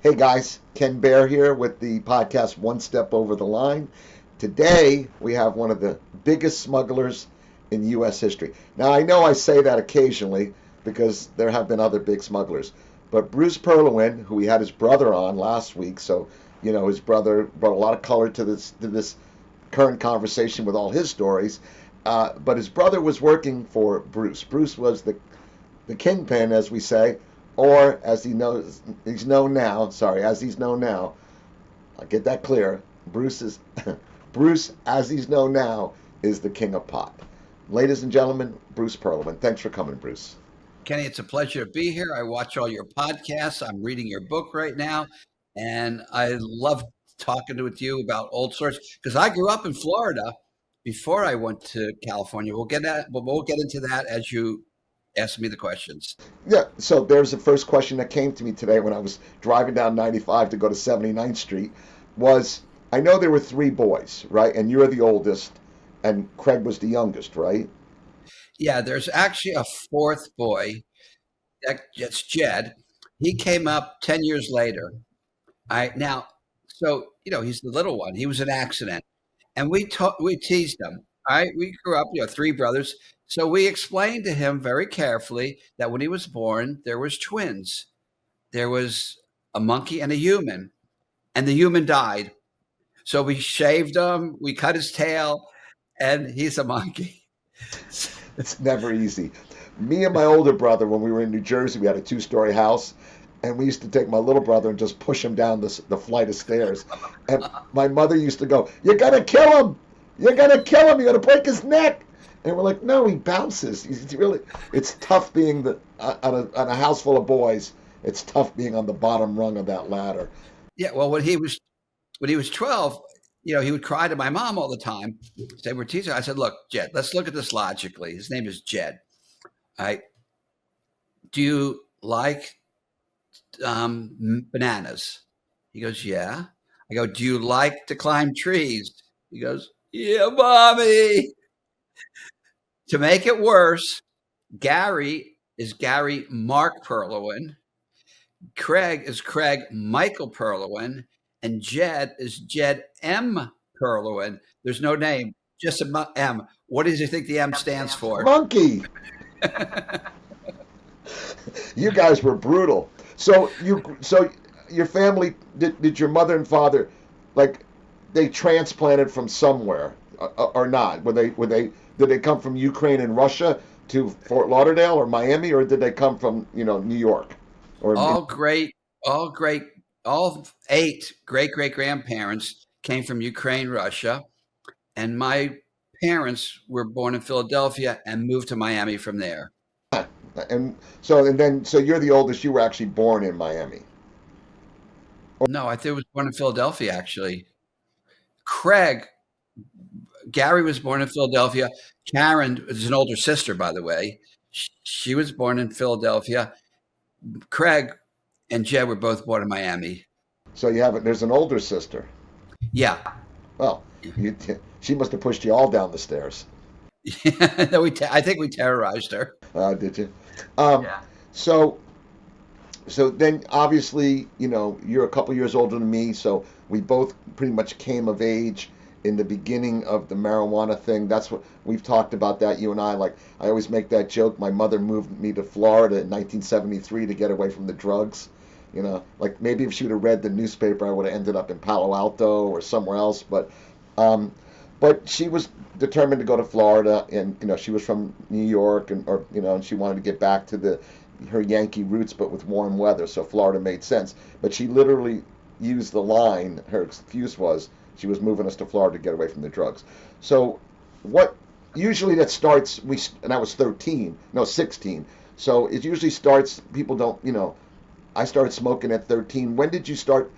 Hey guys, Ken Behr here with the podcast One Step Over the Line. Today we have one of the biggest smugglers in U.S. history. Now I know I say that occasionally because there have been other big smugglers, but Bruce Perlowin, who we had his brother on last week, so his brother brought a lot of color to this current conversation with all his stories. But his brother was working for Bruce. Bruce was the kingpin, as we say, or he's known now. Sorry, as he's known now. I'll get that clear. Bruce is Bruce, as he's known now, is the king of pot. Ladies and gentlemen, Bruce Perlman. Thanks for coming, Bruce. Kenny, it's a pleasure to be here. I watch all your podcasts. I'm reading your book right now, and I love talking with you about old stories because I grew up in Florida before I went to California. We'll get into that as you ask me the questions. Yeah, so there's the first question that came to me today when I was driving down 95 to go to 79th Street was I know there were three boys, right? And you're the oldest, and Craig was the youngest, right? Yeah, there's actually a fourth boy. That's Jed. He came up 10 years later. I now, so he's the little one. He was an accident, and we teased him. All right, we grew up, three brothers. So we explained to him very carefully that when he was born, there was twins. There was a monkey and a human, and the human died. So we shaved him, we cut his tail, and he's a monkey. It's never easy. Me and my older brother, when we were in New Jersey, we had a two-story house, and we used to take my little brother and just push him down the flight of stairs. And my mother used to go, "You're gonna kill him! You're gonna kill him! You're gonna break his neck!" And we're like, "No, he bounces. It's tough being on a house full of boys. It's tough being on the bottom rung of that ladder." Yeah, well, when he was 12, he would cry to my mom all the time. Say, we're teaching. I said, look, Jed, let's look at this logically. His name is Jed. All right. Do you like bananas? He goes, yeah. I go, do you like to climb trees? He goes, yeah, mommy. To make it worse, Gary is Gary Mark Perlowin. Craig is Craig Michael Perlowin, and Jed is Jed M. Perlowin. There's no name, just a M. What does you think the M stands for? Monkey. You guys were brutal. So your family did your mother and father like they transplanted from somewhere or not? Were they did they come from Ukraine and Russia to Fort Lauderdale or Miami, or did they come from New York or all great, all great, all eight great great grandparents came from Ukraine, Russia, and my parents were born in Philadelphia and moved to Miami from there. and so you're the oldest. You were actually born in Miami. No, I think it was born in Philadelphia actually. Craig, Gary was born in Philadelphia. Karen is an older sister, by the way. She was born in Philadelphia. Craig and Jed were both born in Miami. So you have it. There's an older sister. Yeah. Well, you, she must have pushed you all down the stairs. No, I think we terrorized her. Did you? Um, Yeah. so so then obviously you're a couple years older than me, so we both pretty much came of age in the beginning of the marijuana thing. That's what we've talked about, that you and I. Like, I always make that joke, my mother moved me to Florida in 1973 to get away from the drugs. Like, maybe if she would have read the newspaper, I would have ended up in Palo Alto or somewhere else. Um but she was determined to go to Florida, and she was from New York, and she wanted to get back to the her Yankee roots, but with warm weather. So Florida made sense. But she literally used the line. Her excuse was she was moving us to Florida to get away from the drugs. So what usually that starts and I was 13, no 16. So it usually starts. People don't. I started smoking at 13. When did you start?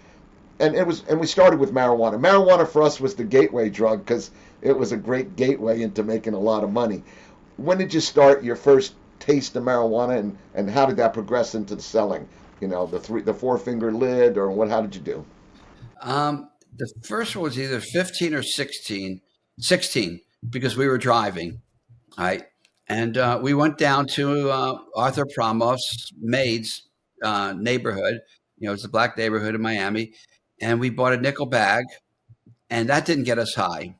And we started with marijuana. Marijuana for us was the gateway drug because it was a great gateway into making a lot of money. When did you start your first taste of marijuana, and how did that progress into the selling? The four finger lid, or what? How did you do? The first one was either 15 or 16. 16, because we were driving, right? And we went down to Arthur Promoff's maid's neighborhood. It's a black neighborhood in Miami, and we bought a nickel bag, and that didn't get us high.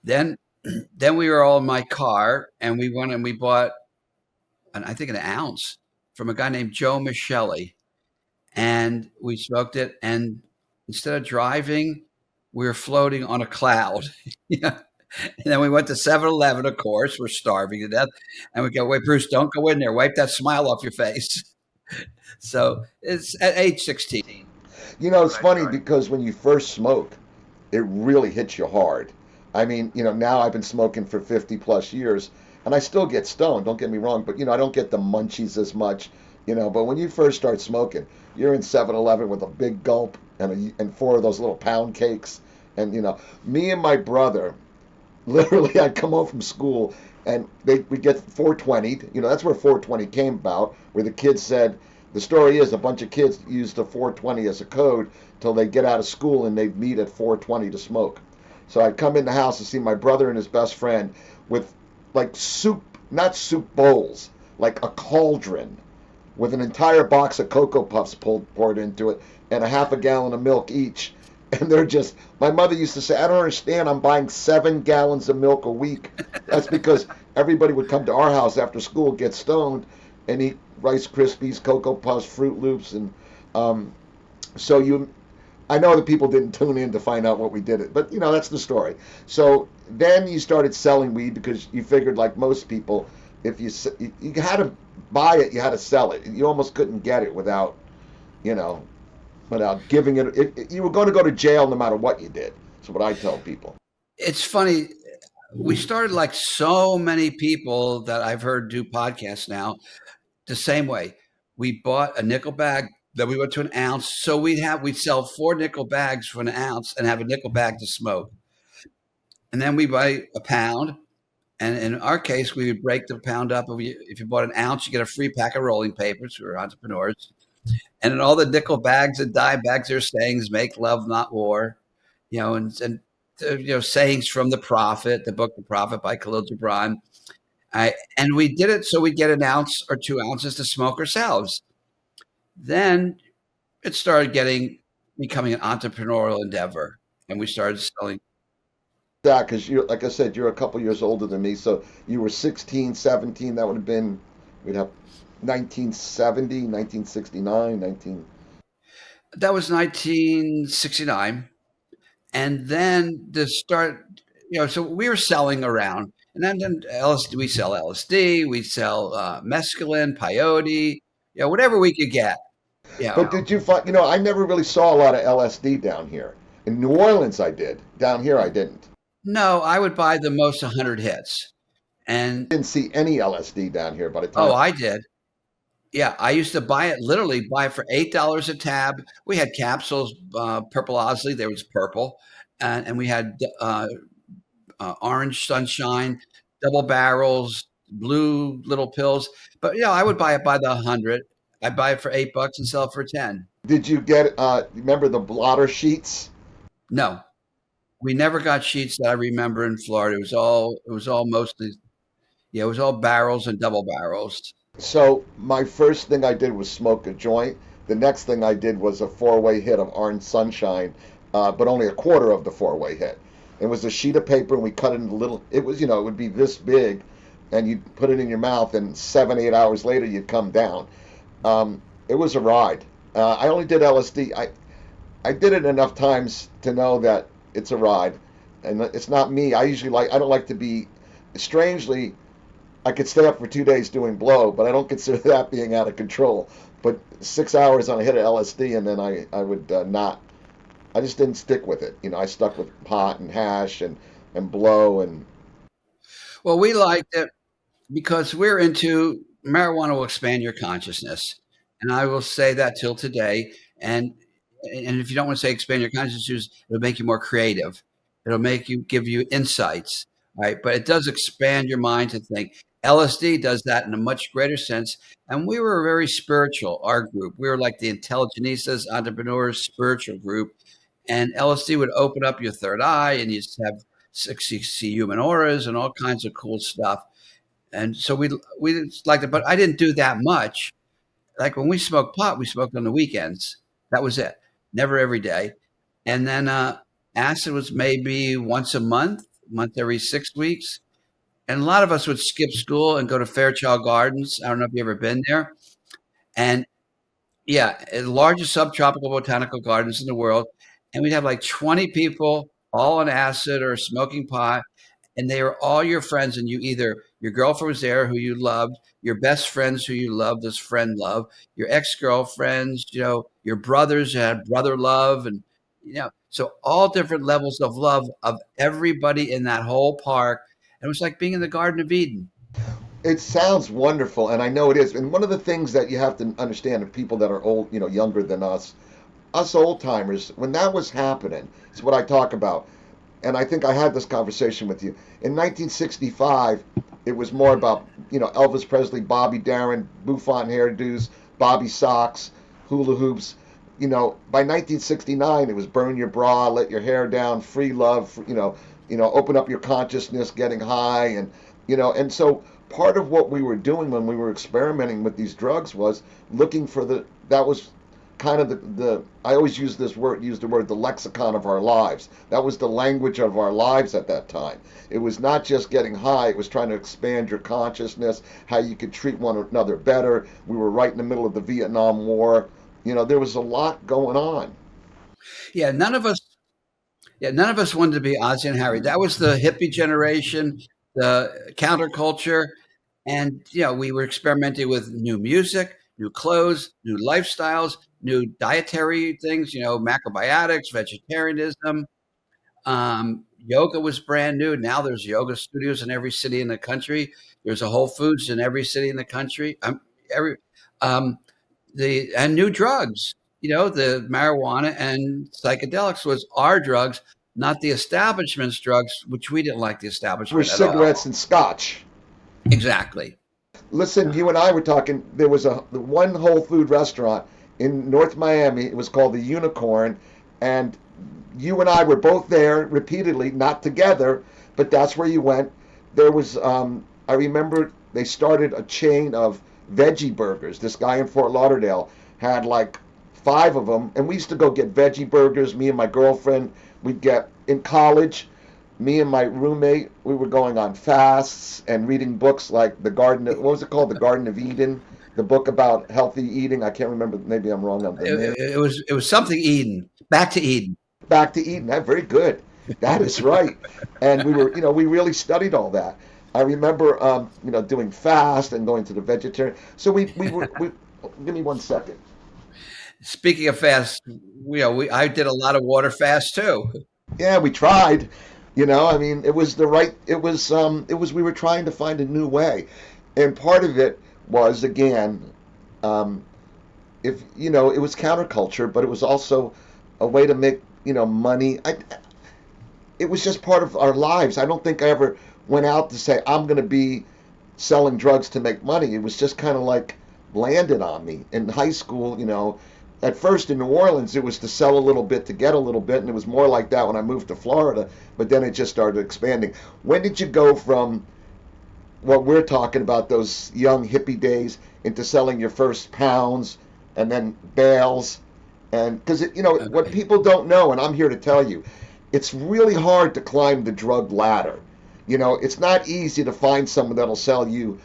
Then, then we were all in my car, and we went and we bought, I think, an ounce from a guy named Joe Michelli, and we smoked it. And instead of driving, we were floating on a cloud. Yeah. And then we went to 7-Eleven, of course. We're starving to death. And we go, wait, Bruce, don't go in there. Wipe that smile off your face. So it's at age 16. It's funny because when you first smoke, it really hits you hard. I mean, now I've been smoking for 50 plus years and I still get stoned, don't get me wrong, but I don't get the munchies as much, but when you first start smoking, you're in 7-Eleven with a big gulp and four of those little pound cakes. And, me and my brother, literally, I'd come home from school and we get 420. That's where 420 came about, where the kids said, the story is a bunch of kids used the 420 as a code till they get out of school and they meet at 420 to smoke. So I'd come in the house to see my brother and his best friend with like soup, not soup bowls, like a cauldron with an entire box of Cocoa Puffs poured into it and a half a gallon of milk each. And they're just, my mother used to say, I don't understand, I'm buying 7 gallons of milk a week. That's because everybody would come to our house after school, get stoned, and eat Rice Krispies, Cocoa Puffs, Fruit Loops. And so I know that people didn't tune in to find out what we did it, but that's the story. So then you started selling weed because you figured, like most people, if you had to buy it, you had to sell it. You almost couldn't get it without, you know, without giving it. You were going to go to jail no matter what you did. That's what I tell people. It's funny. We started like so many people that I've heard do podcasts now the same way. We bought a nickel bag, then we went to an ounce. So we'd sell 4 nickel bags for an ounce and have a nickel bag to smoke. And then we buy a pound. And in our case, we would break the pound up. If you bought an ounce, you get a free pack of rolling papers. We were entrepreneurs. And in all the nickel bags and dime bags, there's sayings, make love, not war, and sayings from the Prophet, the book The Prophet by Khalil Gibran. And we did it so we'd get an ounce or 2 ounces to smoke ourselves. Then it started becoming an entrepreneurial endeavor. And we started selling. Yeah, because like I said, you're a couple years older than me. So you were 16, 17. That would have been, we'd have 1970, 1969, 19. That was 1969. And then so we were selling around. And then LSD, we sell LSD, we sell mescaline, peyote, whatever we could get. But did you find, I never really saw a lot of LSD down here. In New Orleans, I did. Down here, I didn't. No, I would buy the most 100 hits. And Didn't see any LSD down here by the oh, time. I did. Yeah, I used to literally buy it for $8 a tab. We had capsules, purple Osley, there was purple. And we had orange sunshine, double barrels, blue little pills. But I would buy it by the 100. I'd buy it for $8 and sell it for 10. Did you get, remember the blotter sheets? No, we never got sheets that I remember in Florida. It was all mostly, it was all barrels and double barrels. So my first thing I did was smoke a joint. The next thing I did was a four-way hit of orange sunshine, but only a quarter of the four-way hit. It was a sheet of paper, and we cut it into little. It was, it would be this big, and you'd put it in your mouth, and 7, 8 hours later, you'd come down. It was a ride. I only did LSD. I did it enough times to know that it's a ride, and it's not me. I don't like to be. Strangely, I could stay up for 2 days doing blow, but I don't consider that being out of control. But 6 hours on a hit of LSD, and then I would not. I just didn't stick with it. I stuck with pot and hash and blow and. Well, we liked it because we're into marijuana will expand your consciousness, and I will say that till today. And if you don't want to say expand your consciousness, it'll make you more creative. It'll give you insights, right? But it does expand your mind to think. LSD does that in a much greater sense. And we were very spiritual, our group. We were like the intelligentistas, entrepreneurs, spiritual group. And LSD would open up your third eye, and you see human auras and all kinds of cool stuff. And so we liked it, but I didn't do that much. Like when we smoked pot, we smoked on the weekends. That was it. Never every day. And then acid was maybe once a month, once every 6 weeks. And a lot of us would skip school and go to Fairchild Gardens. I don't know if you've ever been there. And yeah, the largest subtropical botanical gardens in the world. And we'd have like 20 people all on acid or smoking pot, and they were all your friends. And you either your girlfriend was there who you loved, your best friends who you loved as friend love, your ex girlfriends, your brothers who had brother love, and so all different levels of love of everybody in that whole park. And it was like being in the Garden of Eden. It sounds wonderful, and I know it is. And one of the things that you have to understand of people that are old, younger than us old timers, when that was happening, it's what I talk about. And I think I had this conversation with you. In 1965, it was more about, Elvis Presley, Bobby Darin, bouffant hairdos, Bobby socks, hula hoops. By 1969, it was burn your bra, let your hair down, free love, open up your consciousness, getting high. And so part of what we were doing when we were experimenting with these drugs was looking for that was kind of the I always use the word the lexicon of our lives. That was the language of our lives at that time. It was not just getting high, it was trying to expand your consciousness, how you could treat one another better. We were right in the middle of the Vietnam War. There was a lot going on. Yeah, none of us wanted to be Ozzy and Harry. That was the hippie generation, the counterculture, and we were experimenting with new music, new clothes, new lifestyles, new dietary things. Macrobiotics, vegetarianism. Yoga was brand new. Now there's yoga studios in every city in the country. There's a Whole Foods in every city in the country. Every um, the and new drugs. The marijuana and psychedelics was our drugs, not the establishment's drugs, which we didn't like the Were establishment at cigarettes all. and scotch. Exactly. Listen, you and I were talking. There was one Whole Food restaurant in North Miami. It was called the Unicorn, and you and I were both there repeatedly, not together, but that's where you went. There was, I remember they started a chain of veggie burgers. This guy in Fort Lauderdale had like five of them, and we used to go get veggie burgers. Me and my girlfriend, we'd get in college. Me and my roommate, we were going on fasts and reading books like what was it called? The Garden of Eden, the book about healthy eating. I can't remember. Maybe I'm wrong on the name. It was something Eden. Back to Eden. Back to Eden. That very good. That is right. And we really studied all that. I remember, doing fast and going to the vegetarian. So we give me 1 second. Speaking of fast, I did a lot of water fast too. Yeah, we tried. I mean, we were trying to find a new way, and part of it was again, um, if it was counterculture, but it was also a way to make money. It was just part of our lives. I don't think I ever went out to say I'm going to be selling drugs to make money. It was just kind of like landed on me in high school. At first in New Orleans, it was to sell a little bit to get a little bit, and it was more like that when I moved to Florida. But then it just started expanding. When did you go from what we're talking about, those young hippie days, into selling your first pounds and then bales? And because what Okay. people don't know, and I'm here to tell you, it's really hard to climb the drug ladder. It's not easy to find someone that'll sell you,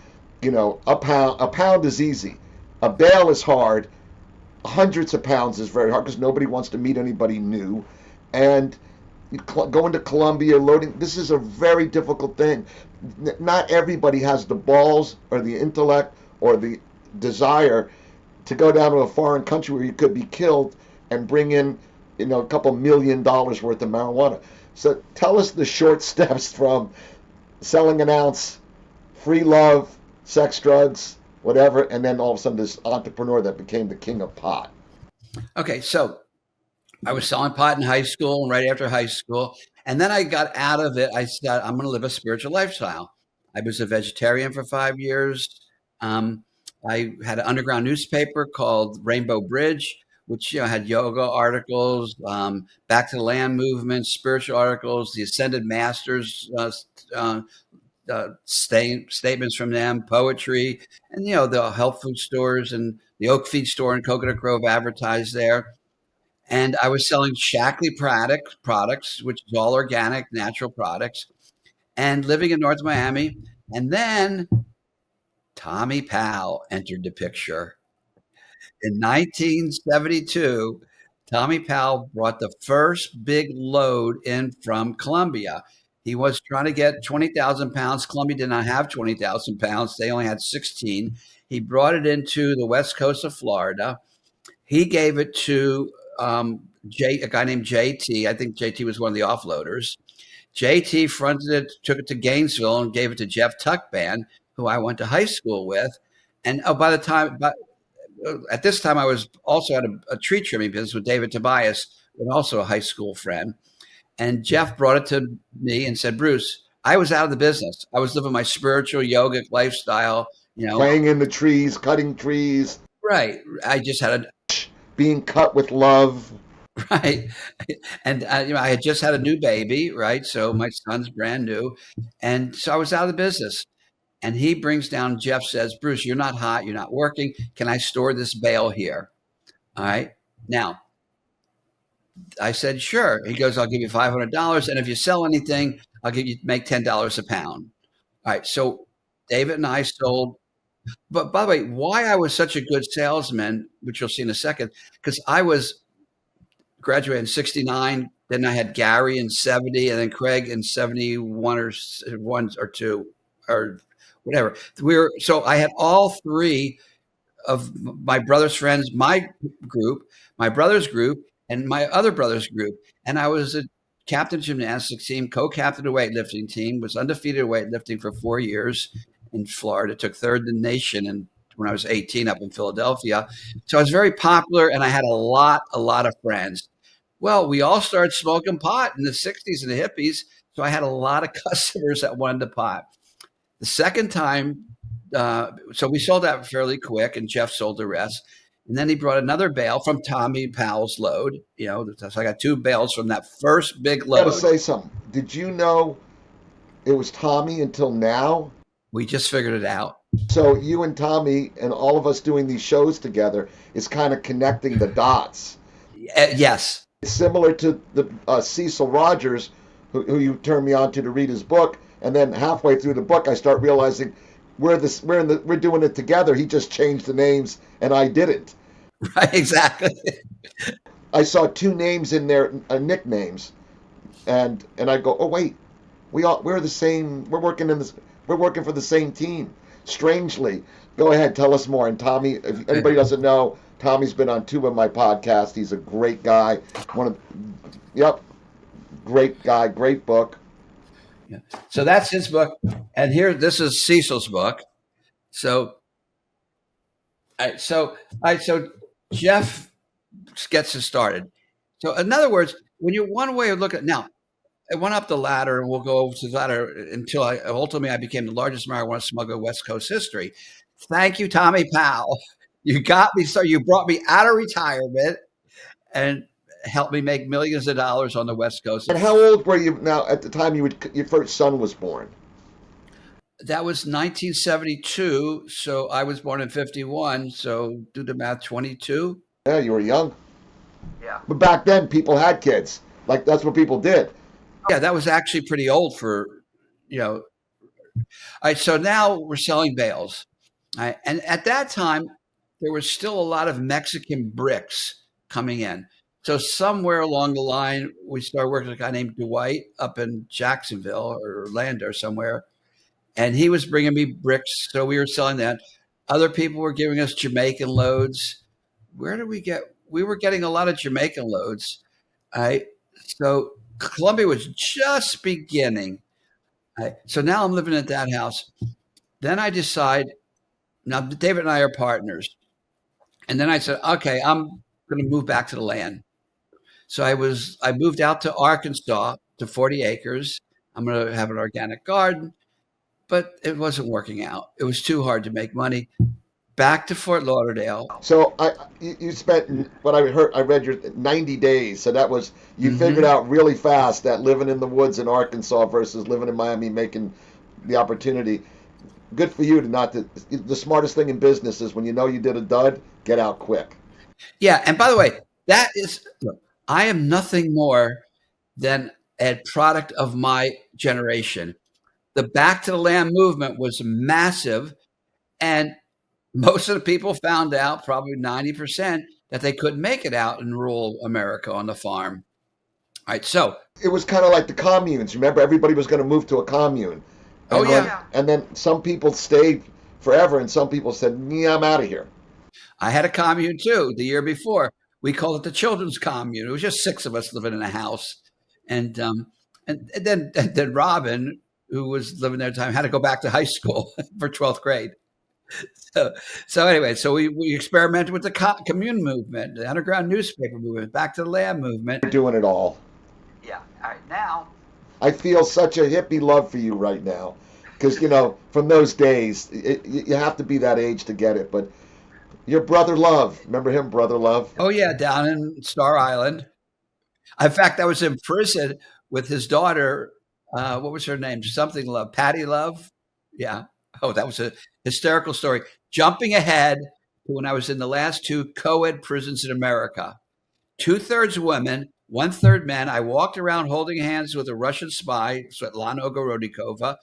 a pound. A pound is easy. A bale is hard. Hundreds of pounds is very hard because nobody wants to meet anybody new. And going to Colombia, loading, this is a very difficult thing. Not everybody has the balls or the intellect or the desire to go down to a foreign country where you could be killed and bring in, a couple $1 million worth of marijuana. So tell us the short steps from selling an ounce, free love, sex, drugs, whatever, and then all of a sudden this entrepreneur that became the king of pot. Okay. So I was selling pot in high school and right after high school. And then I got out of it. I said, I'm going to live a spiritual lifestyle. I was a vegetarian for 5 years. Um, I had an underground newspaper called Rainbow Bridge, which had yoga articles, back to the land movement, spiritual articles, the ascended masters uh, statements from them, poetry, and the health food stores and the Oak Feed store in Coconut Grove advertised there. and I was selling Shackley products, which is all organic, natural products, and living in North Miami. And then Tommy Powell entered the picture. In 1972, Tommy Powell brought the first big load in from Colombia. He was trying to get 20,000 pounds. Colombia did not have 20,000 pounds, they only had 16. He brought it into the west coast of Florida. He gave it to a guy named JT. I think JT was one of the offloaders. JT fronted it, took it to Gainesville, and gave it to Jeff Tuckban, who I went to high school with. And by the time, at this time, I was also at a tree trimming business with David Tobias, and also a high school friend. And Jeff brought it to me and said, Bruce, I was out of the business. I was living my spiritual yogic lifestyle, you know. Playing in the trees, cutting trees, Right. I just had being cut with love. right. And, I had just had a new baby, right? So my son's brand new. And so I was out of the business. And he brings down, Jeff says, Bruce, you're not hot. You're not working. Can I store this bale here? All right. Now, I said, sure. He goes, I'll give you $500. And if you sell anything, I'll make $10 a pound. All right. So David and I sold. But by the way, why I was such a good salesman, which you'll see in a second, because I was graduated in 69. Then I had Gary in 70, and then Craig in 71 or one or two or whatever. So I had all three of my brother's friends, my group, my brother's group, and my other brother's group. And I was a captain gymnastics team, co-captain of weightlifting team, was undefeated at weightlifting for 4 years in Florida, took third in the nation and when I was 18 up in Philadelphia. So I was very popular and I had a lot of friends. Well, we all started smoking pot in the 60s and the hippies. So I had a lot of customers that wanted the pot. The second time, so we sold that fairly quick, and Jeff sold the rest. And then he brought another bale from Tommy Powell's load. So I got two bales from that first big load. I gotta say something. Did you know it was Tommy until now? We just figured it out. So you and Tommy and all of us doing these shows together is kind of connecting the dots. Yes. It's similar to the Cecil Rogers, who you turned me on to read his book, and then halfway through the book, I start realizing we're doing it together. He just changed the names, and I didn't. Right, exactly. I saw two names in there, nicknames, and I go, oh wait, we're the same. We're working for the same team. Strangely, go ahead, tell us more. And Tommy, if anybody doesn't know, Tommy's been on two of my podcasts. He's a great guy. Great guy, great book. Yeah. So that's his book, and this is Cecil's book. So Jeff gets us started. So in other words, when you're one way of looking at now, I went up the ladder, and we'll go over to the ladder until I became the largest marijuana smuggler in West Coast history. Thank you, Tommy Powell. You got me. So you brought me out of retirement and helped me make millions of dollars on the West Coast. And how old were you now at the time your first son was born? That was 1972. So I was born in 51. So do the math, 22. Yeah, you were young. Yeah. But back then, people had kids. Like, that's what people did. Yeah, that was actually pretty old for. All right, so now we're selling bales. All right, and at that time, there was still a lot of Mexican bricks coming in. So somewhere along the line, we started working with a guy named Dwight up in Jacksonville or Orlando or somewhere. And he was bringing me bricks. So we were selling that. Other people were giving us Jamaican loads. Where did we get? We were getting a lot of Jamaican loads. So Colombia was just beginning. So now I'm living at that house. Then I decide, now David and I are partners. And then I said, okay, I'm going to move back to the land. So I moved out to Arkansas to 40 acres. I'm going to have an organic garden, but it wasn't working out. It was too hard to make money. Back to Fort Lauderdale. So you spent what I read your 90 days. So that was you figured out really fast that living in the woods in Arkansas versus living in Miami, making the opportunity. Good for you the smartest thing in business is when you know you did a dud, get out quick. Yeah, and by the way, I am nothing more than a product of my generation. The Back to the Land movement was massive, and most of the people found out, probably 90%, that they couldn't make it out in rural America on the farm. All right, so, It was kind of like the communes. Remember, everybody was going to move to a commune, oh and then yeah, and then some people stayed forever, and some people said, "Yeah, I'm out of here." I had a commune too the year before. We called it the children's commune. It was just six of us living in a house, and then Robin, who was living there at the time, had to go back to high school for 12th grade. So, so anyway, so we experimented with the commune movement, the underground newspaper movement, back to the land movement. You're doing it all. Yeah. All right. Now, I feel such a hippie love for you right now, because from those days, you have to be that age to get it. But your brother Love, remember him, brother Love? oh yeah, down in Star Island. In fact, I was in prison with his daughter. What was her name? Something Love, Patty Love. Yeah. Oh, that was a hysterical story. Jumping ahead to when I was in the last two co-ed prisons in America. Two-thirds women, one-third men. I walked around holding hands with a Russian spy, Svetlana Ogorodnikova,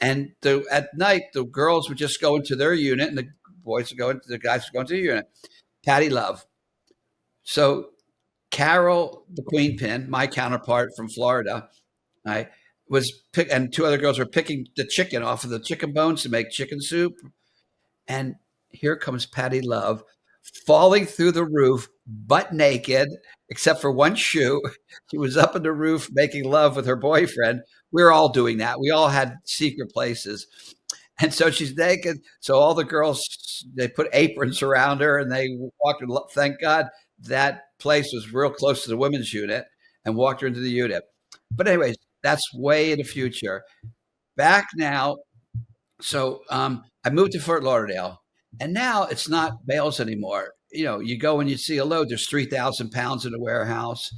and at night the girls would just go into their unit, and the guys would go into the unit. Patty Love. So Carol, the queen pin, my counterpart from Florida, I and two other girls were picking the chicken off of the chicken bones to make chicken soup. And here comes Patty Love falling through the roof, butt naked, except for one shoe. She was up on the roof making love with her boyfriend. We were all doing that. We all had secret places. And so she's naked. So all the girls, they put aprons around her and they walked her. Thank God that place was real close to the women's unit and walked her into the unit. But anyways, that's way in the future. Back now, so I moved to Fort Lauderdale, and now it's not bales anymore. You go and you see a load. There's 3,000 pounds in a warehouse.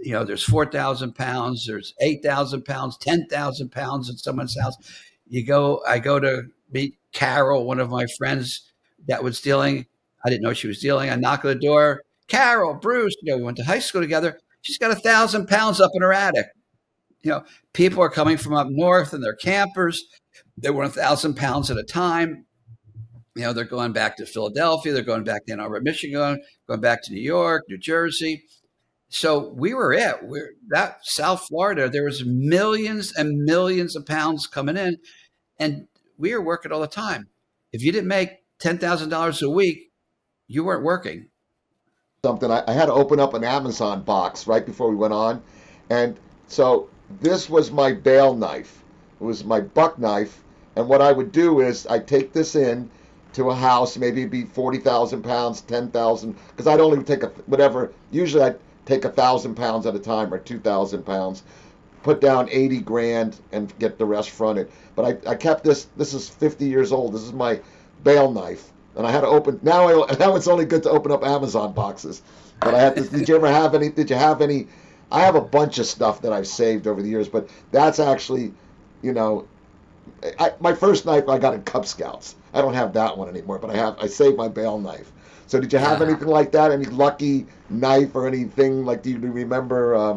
There's 4,000 pounds. There's 8,000 pounds, 10,000 pounds in someone's house. I go to meet Carol, one of my friends that was dealing. I didn't know she was dealing. I knock on the door. Carol, Bruce, we went to high school together. She's got 1,000 pounds up in her attic. You know, People are coming from up north and they're campers. They want 1,000 pounds at a time. They're going back to Philadelphia. They're going back to Ann Arbor, Michigan, going back to New York, New Jersey. So we were that South Florida. There was millions and millions of pounds coming in, and we were working all the time. If you didn't make $10,000 a week, you weren't working. Something. I had to open up an Amazon box right before we went on, and so this was my bale knife. It was my buck knife, and what I would do is I take this in to a house, maybe it'd be 40,000 pounds, 10,000, because I'd only take whatever. Usually I'd take 1,000 pounds at a time or 2,000 pounds, put down 80 grand and get the rest fronted. But I kept this. This is 50 years old. This is my bale knife, and I had to open. Now it's only good to open up Amazon boxes. But I had to. Did you ever have any? Did you have any? I have a bunch of stuff that I've saved over the years, but that's actually, you know, my first knife I got in Cub Scouts. I don't have that one anymore, but I saved my bale knife. So did you have Yeah. anything like that? Any lucky knife or anything like? Do you remember?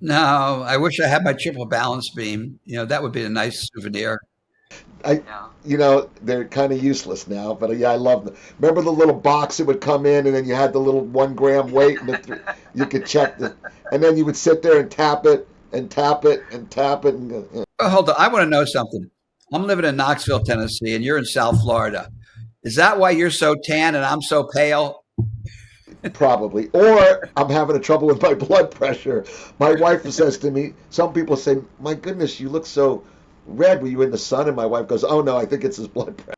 No, I wish I had my triple balance beam. That would be a nice souvenir. I, Yeah. they're kind of useless now, but yeah, I love them. Remember the little box that would come in, and then you had the little 1 gram weight, and you could check and then you would sit there and tap it and tap it and tap it, and Oh, hold on. I want to know something. I'm living in Knoxville, Tennessee, and you're in South Florida. Is that why you're so tan and I'm so pale? probably. Or I'm having a trouble with my blood pressure. My wife says to me, some people say, "My goodness, you look so red. Were you in the sun?" And my wife goes, "Oh no, I think it's his blood pressure."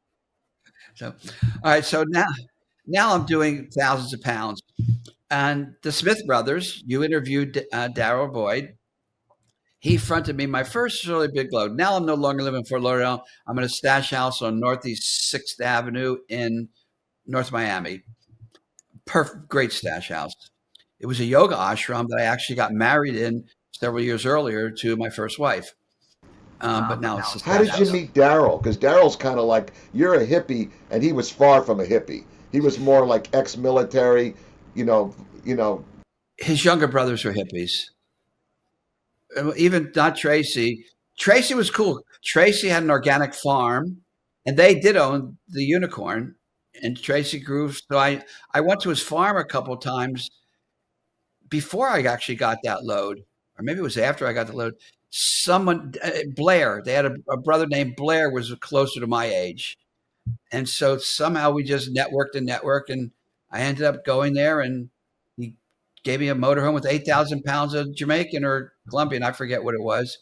So, all right. So now I'm doing thousands of pounds. And the Smith brothers, you interviewed Darrell Boyd. He fronted me my first really big load. Now I'm no longer living in Fort Lauderdale. I'm in a stash house on Northeast 6th Avenue in North Miami. Perfect, great stash house. It was a yoga ashram that I actually got married in several years earlier to my first wife. But now it's a How stash did you house. meet Daryl? Because Daryl's kind of like, you're a hippie, and he was far from a hippie. He was more like ex-military, you know, you know. His younger brothers were hippies. Even not Tracy. Tracy was cool. Tracy had an organic farm, and they did own the unicorn. And Tracy grew. So I went to his farm a couple of times before I actually got that load, or maybe it was after I got the load. Someone, Blair, they had a brother named Blair, was closer to my age. And so somehow we just networked and networked, and I ended up going there, and he gave me a motorhome with 8,000 pounds of Jamaican or Colombian, I forget what it was.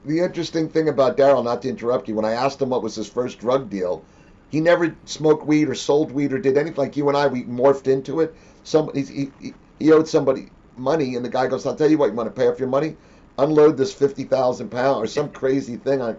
The interesting thing about Daryl, not to interrupt you, when I asked him what was his first drug deal, he never smoked weed or sold weed or did anything like you and I. We morphed into it. He owed somebody money, and the guy goes, "I'll tell you what, you want to pay off your money? Unload this 50,000 pound or some crazy thing."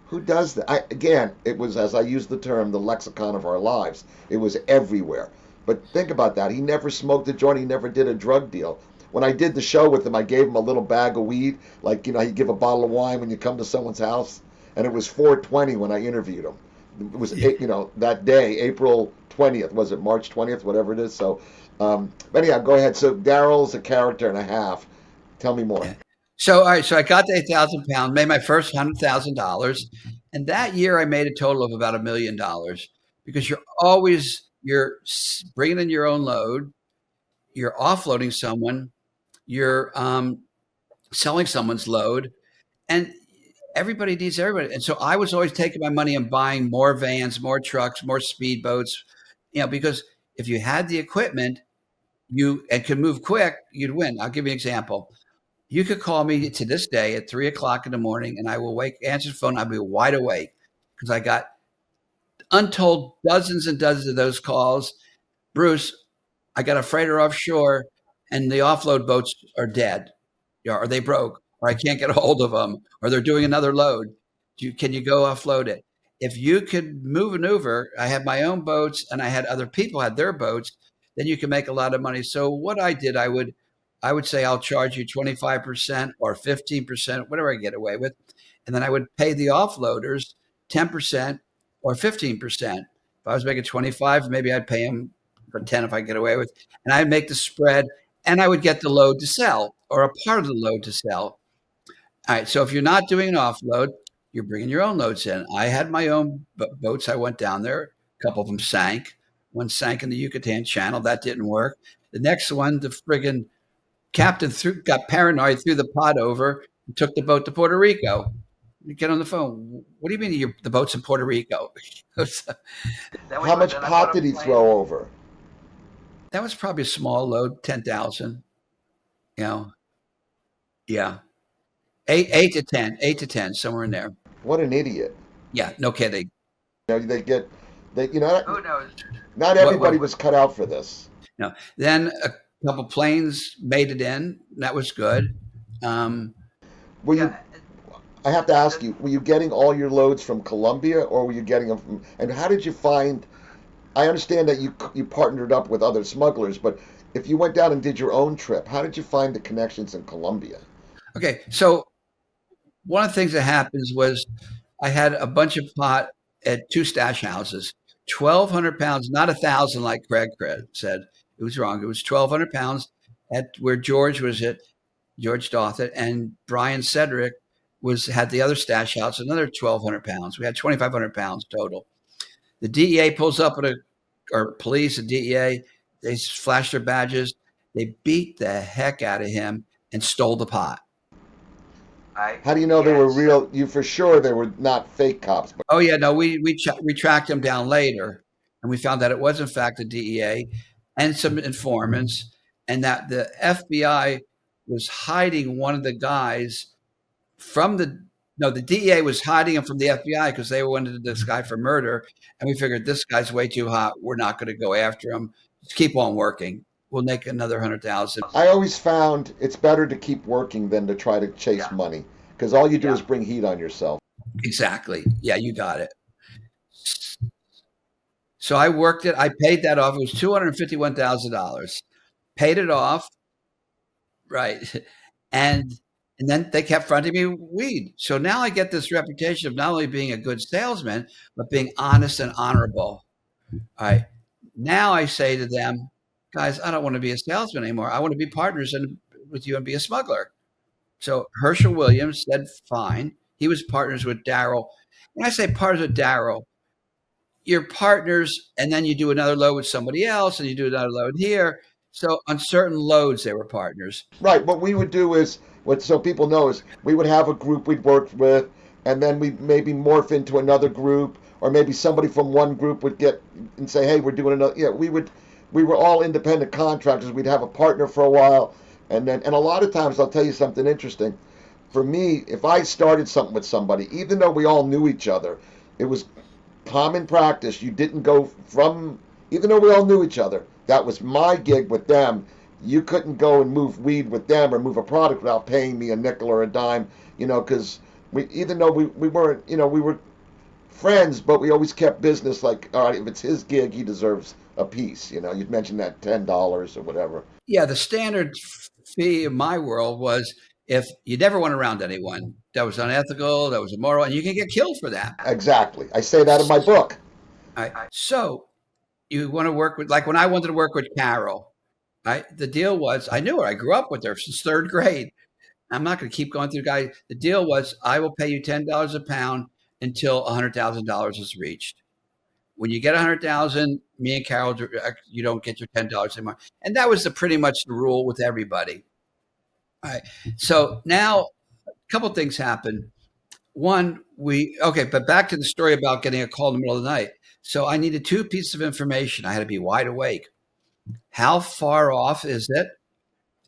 Who does that? Again, it was, as I used the term, the lexicon of our lives. It was everywhere. But think about that. He never smoked a joint. He never did a drug deal. When I did the show with him, I gave him a little bag of weed, like you give a bottle of wine when you come to someone's house, and it was 420 when I interviewed him. It was that day, April 20th, was it March 20th, whatever it is. So, but anyhow, go ahead. So Daryl's a character and a half. Tell me more. Yeah. So, all right, so I got the 8,000 pound, made my first $100,000. And that year I made a total of about $1 million because you're bringing in your own load, you're offloading someone, you're selling someone's load, and everybody needs everybody. And so I was always taking my money and buying more vans, more trucks, more speedboats, because if you had the equipment, and could move quick, you'd win. I'll give you an example. You could call me to this day at 3 o'clock in the morning, and I will answer the phone. I'll be wide awake because I got untold dozens and dozens of those calls. Bruce, I got a freighter offshore, and the offload boats are dead, or they broke, or I can't get a hold of them, or they're doing another load. Can you go offload it? If you could maneuver, I had my own boats, and I had other people had their boats. Then you can make a lot of money. So what I did, I would say I'll charge you 25% or 15%, whatever I get away with, and then I would pay the offloaders 10% or 15%. If I was making 25, maybe I'd pay them for 10 if I get away with, and I'd make the spread, and I would get the load to sell or a part of the load to sell. All right. So if you're not doing an offload, you're bringing your own loads in. I had my own boats. I went down there. A couple of them sank. One sank in the Yucatan Channel. That didn't work. The next one, the friggin' captain got paranoid, threw the pot over, and took the boat to Puerto Rico. You get on the phone. What do you mean the boat's in Puerto Rico? How much pot did he throw over? That was probably a small load, 10,000. You know, yeah, eight to 10, somewhere in there. What an idiot. Yeah, no kidding. They get, they, Who knows? not everybody was cut out for this. No. Then a couple planes made it in. That was good. Were you? I have to ask you, were you getting all your loads from Colombia, or were you getting them from? And how did you find? I understand that you partnered up with other smugglers, but if you went down and did your own trip, how did you find the connections in Colombia? Okay, so one of the things that happens was I had a bunch of pot at two stash houses, 1,200 pounds, not 1,000 like Craig said. It was wrong. It was 1,200 pounds at where George was at, George Dothett, and Brian Cedric had the other stash house, another 1,200 pounds. We had 2,500 pounds total. The DEA pulls up or police and DEA, they flash their badges. They beat the heck out of him and stole the pot. How do you know they were real? You for sure they were not fake cops. Oh yeah, no, we tracked them down later, and we found that it was in fact the DEA and some informants, and that the FBI was hiding one of the guys from the DEA was hiding him from the FBI because they wanted this guy for murder, and we figured this guy's way too hot. We're not going to go after him. Just keep on working. We'll make another 100,000. I always found it's better to keep working than to try to chase money, because all you do is bring heat on yourself. Exactly. Yeah, you got it. So I worked it. I paid that off. It was $251,000. Paid it off. Right. And then they kept fronting me weed. So now I get this reputation of not only being a good salesman, but being honest and honorable. All right. Now I say to them, guys, I don't want to be a salesman anymore. I want to be partners with you and be a smuggler. So Herschel Williams said, fine. He was partners with Daryl. When I say partners with Daryl, you're partners and then you do another load with somebody else and you do another load here. So on certain loads, they were partners. Right. What we would do is, what so people know is, we would have a group we'd worked with, and then we maybe morph into another group, or maybe somebody from one group would get and say, "Hey, we're doing another." Yeah, we were all independent contractors. We'd have a partner for a while, and a lot of times I'll tell you something interesting. For me, if I started something with somebody, even though we all knew each other, it was common practice. You didn't go from, even though we all knew each other, that was my gig with them. You couldn't go and move weed with them or move a product without paying me a nickel or a dime, because even though we weren't, we were friends, but we always kept business like, all right, if it's his gig, he deserves a piece. You'd mentioned that $10 or whatever. Yeah, the standard fee in my world was if you never went around anyone, that was unethical, that was immoral, and you can get killed for that. Exactly. I say that in my book. Right. So you want to work with, like when I wanted to work with Carol, right? The deal was, I knew her. I grew up with her since third grade. I'm not going to keep going through the guy. The deal was, I will pay you $10 a pound until $100,000 is reached. When you get 100,000, me and Carol, you don't get your $10 anymore. And that was pretty much the rule with everybody. All right. So now a couple of things happen. One, but back to the story about getting a call in the middle of the night. So I needed two pieces of information. I had to be wide awake. How far off is it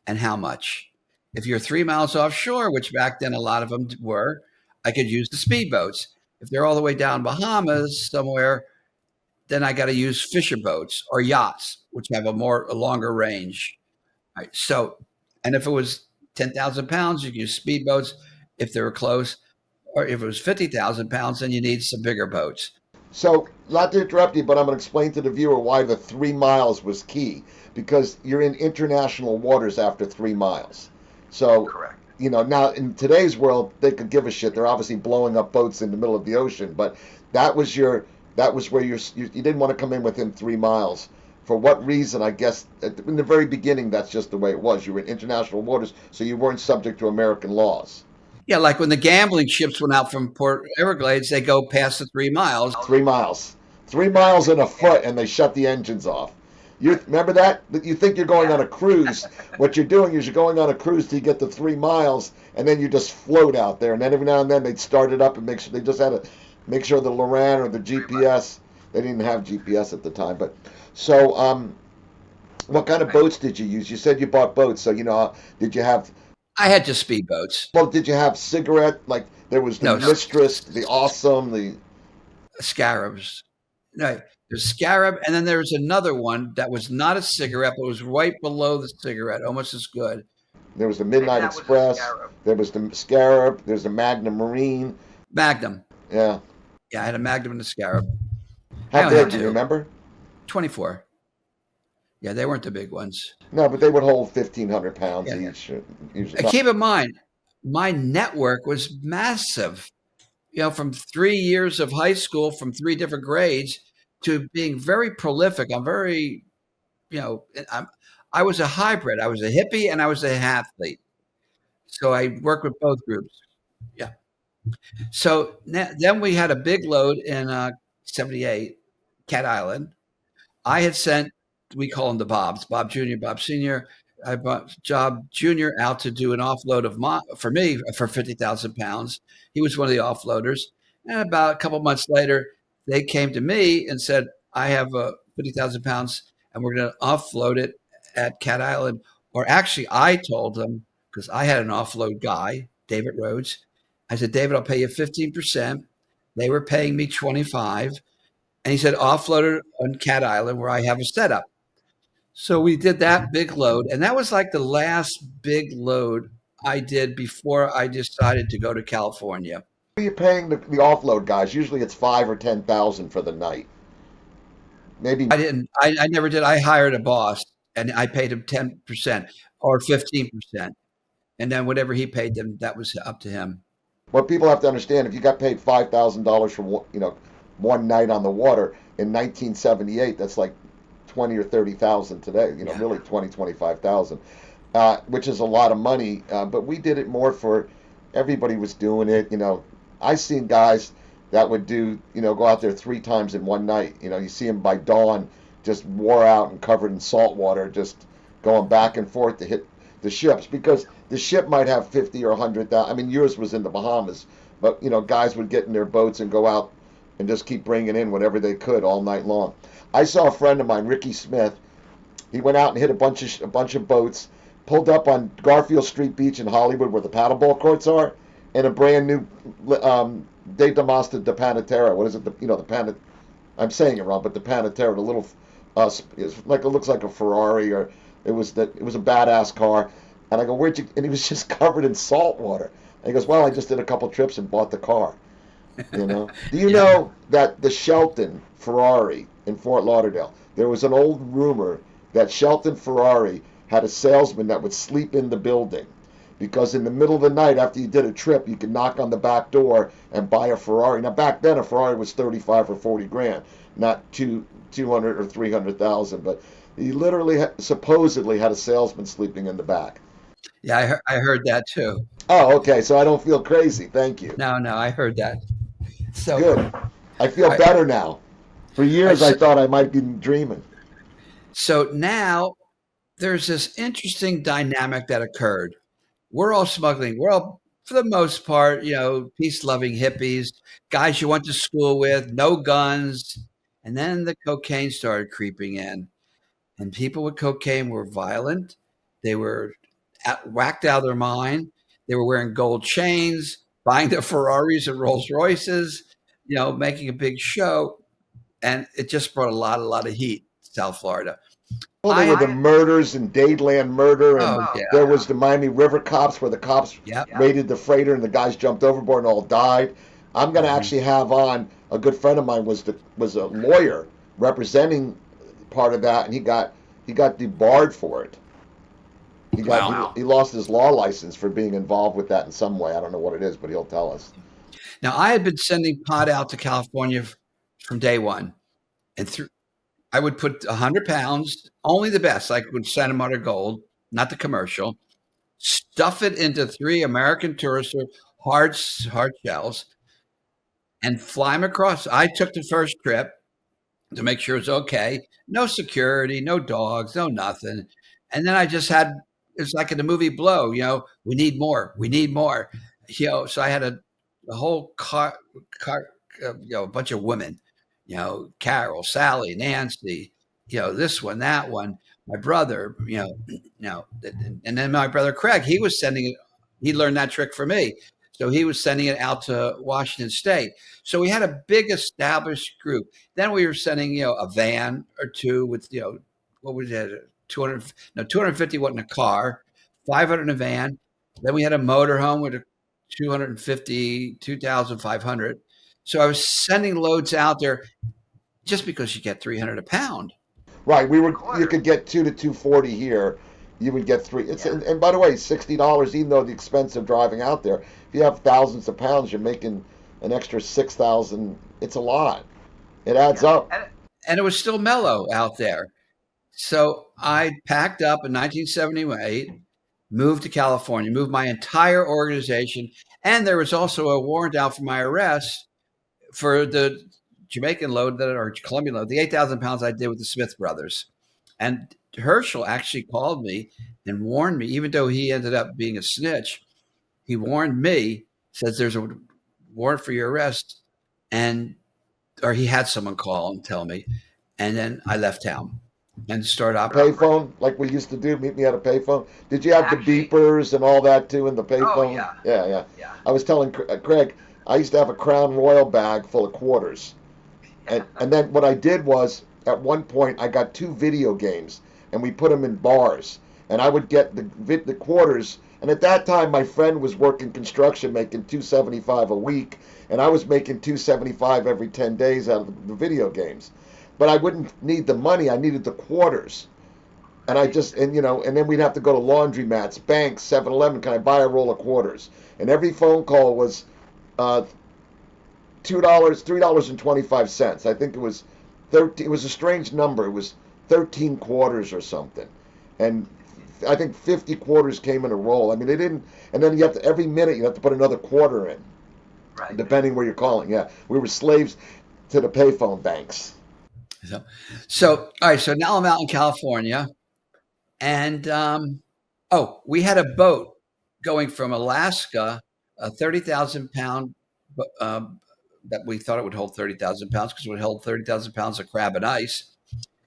and how much? If you're 3 miles offshore, which back then a lot of them were, I could use the speedboats. If they're all the way down Bahamas somewhere, then I got to use fisher boats or yachts, which have a longer range. Right. So, and if it was 10,000 pounds, you could use speedboats if they were close. Or if it was 50,000 pounds, then you need some bigger boats. So, not to interrupt you, but I'm going to explain to the viewer why the 3 miles was key. Because you're in international waters after 3 miles. So, Correct. Now in today's world, they could give a shit. They're obviously blowing up boats in the middle of the ocean. But that was where you didn't want to come in within 3 miles. For what reason? I guess in the very beginning, that's just the way it was. You were in international waters, so you weren't subject to American laws. Yeah, like when the gambling ships went out from Port Everglades, they go past the 3 miles. 3 miles. 3 miles and a foot, and they shut the engines off. You remember that? You think you're going on a cruise. What you're doing is you're going on a cruise till you get to 3 miles, and then you just float out there. And then every now and then they'd start it up and make sure they just had to make sure the Loran or the GPS. They didn't have GPS at the time, but so what kind of boats did you use? You said you bought boats, so did you have? I had just speedboats. Well, did you have cigarette? Like there was the Mistress, the Awesome, the Scarabs. No, there's Scarab, and then there's another one that was not a cigarette, but was right below the cigarette, almost as good. There was the Midnight Express. There was the Scarab. There's the Magnum Marine. Magnum. Yeah. Yeah, I had a Magnum and a Scarab. How big? Do you remember? 24. Yeah, they weren't the big ones. No, but they would hold 1,500 pounds each. Usually. Keep in mind, my network was massive. From 3 years of high school, from 3 different grades, to being very prolific. I'm very, I was a hybrid. I was a hippie and I was an athlete. So I worked with both groups. Yeah. So then we had a big load in 78, Cat Island. I had sent, we call them the Bobs, Bob Jr., Bob Sr. I brought Job Jr. out to do an offload for me for 50,000 pounds. He was one of the offloaders. And about a couple of months later, they came to me and said, I have 50,000 pounds and we're going to offload it at Cat Island. Or actually, I told them, because I had an offload guy, David Rhodes. I said, David, I'll pay you 15%. They were paying me 25. And he said, offload it on Cat Island where I have a setup. So we did that big load. And that was like the last big load I did before I decided to go to California. What are you paying the offload guys? Usually it's 5,000 or 10,000 for the night. Maybe I never did. I hired a boss and I paid him 10% or 15%. And then whatever he paid them, that was up to him. What people have to understand, if you got paid $5,000 for one night on the water in 1978, that's like 20 or 30,000 today. Yeah. Really 20, 25,000, which is a lot of money. But we did it more for everybody was doing it. I seen guys that would go out there 3 times in one night. You see them by dawn, just wore out and covered in salt water, just going back and forth to hit the ships because the ship might have 50 or 100,000. I mean, yours was in the Bahamas, but guys would get in their boats and go out and just keep bringing in whatever they could all night long. I saw a friend of mine, Ricky Smith. He went out and hit a bunch of boats, pulled up on Garfield Street Beach in Hollywood, where the paddleball courts are, and a brand new De Damasta de Panatera. What is it? The Panat. I'm saying it wrong, but the Panatera, the little, it looks like a Ferrari, or it was a badass car. And I go, where'd you? And he was just covered in salt water. And he goes, well, I just did a couple trips and bought the car. Do you Yeah. know that the Shelton Ferrari in Fort Lauderdale, there was an old rumor that Shelton Ferrari had a salesman that would sleep in the building because in the middle of the night after you did a trip, you could knock on the back door and buy a Ferrari. Now back then, a Ferrari was 35 or 40 grand, not 200 or 300,000. But he literally supposedly had a salesman sleeping in the back. Yeah, I heard that too. Oh, okay. So I don't feel crazy. Thank you. No, no, I heard that. So Good. I feel I, better now. For I years, I s- thought I might be dreaming. so now there's this interesting dynamic that occurred. We're all smuggling. We're all, for the most part, peace-loving hippies, guys you went to school with, no guns, and then the cocaine started creeping in, and people with cocaine were violent. They were whacked out of their mind. They were wearing gold chains, buying the Ferraris and Rolls Royces, making a big show, and it just brought a lot of heat to South Florida. Well, there I were had, the murders and Dadeland murder, and oh yeah, there was the Miami River cops where the cops yep, raided the freighter and the guys jumped overboard and all died. I'm going to hmm actually have on a good friend of mine was a lawyer representing part of that, and he got debarred for it. wow. He lost his law license for being involved with that in some way. I don't know what it is, but he'll tell us. Now I had been sending pot out to California from day one, and I would put 100 pounds, only the best, like with Santa Monica Gold, not the commercial. Stuff it into 3 American Tourister hard shells, and fly them across. I took the first trip to make sure it's okay. No security, no dogs, no nothing. And then I just had it's like in the movie Blow. We need more. We need more. So I had a whole car, a bunch of women. Carol, Sally, Nancy. This one, that one. My brother. And then my brother Craig. He was sending it. He learned that trick for me. So he was sending it out to Washington State. So we had a big established group. Then we were sending, a van or two with, what was it, 200, no, 250 wasn't a car, 500 in a van. Then we had a motorhome with a 250, 2,500. So I was sending loads out there just because you get 300 a pound. Right, you could get 2 to 240 here. You would get three. And by the way, $60. Even though the expense of driving out there, if you have thousands of pounds, you're making an extra 6,000. It's a lot. It adds up. And it was still mellow out there. So I packed up in 1978, moved to California, moved my entire organization. And there was also a warrant out for my arrest for the Jamaican load or Colombian load, the 8,000 pounds I did with the Smith brothers. And Herschel actually called me and warned me, even though he ended up being a snitch, he warned me, says there's a warrant for your arrest. And, or he had someone call and tell me. And then I left town and started operating. Payphone, like we used to do. Meet me at a payphone. Did you have the beepers and all that too in the payphone? Yeah, yeah. I was telling Craig, I used to have a Crown Royal bag full of quarters. And then what I did was, at one point, I got 2 video games, and we put them in bars. And I would get the quarters. And at that time, my friend was working construction, making 275 a week, and I was making 275 every 10 days out of the video games. But I wouldn't need the money; I needed the quarters. And and then we'd have to go to laundromats, banks, 7-Eleven. Can I buy a roll of quarters? And every phone call was uh, $2, $3.25. I think it was 13. It was a strange number. It was 13 quarters or something, and I think 50 quarters came in a roll. I mean, they didn't, and then you have to every minute you have to put another quarter in, Right. depending where you're calling. Yeah, we were slaves to the payphone banks. So, so all right. So now I'm out in California, and oh, we had a boat going from Alaska, a 30,000 pound, that we thought it would hold 30,000 pounds because it would hold 30,000 pounds of crab and ice,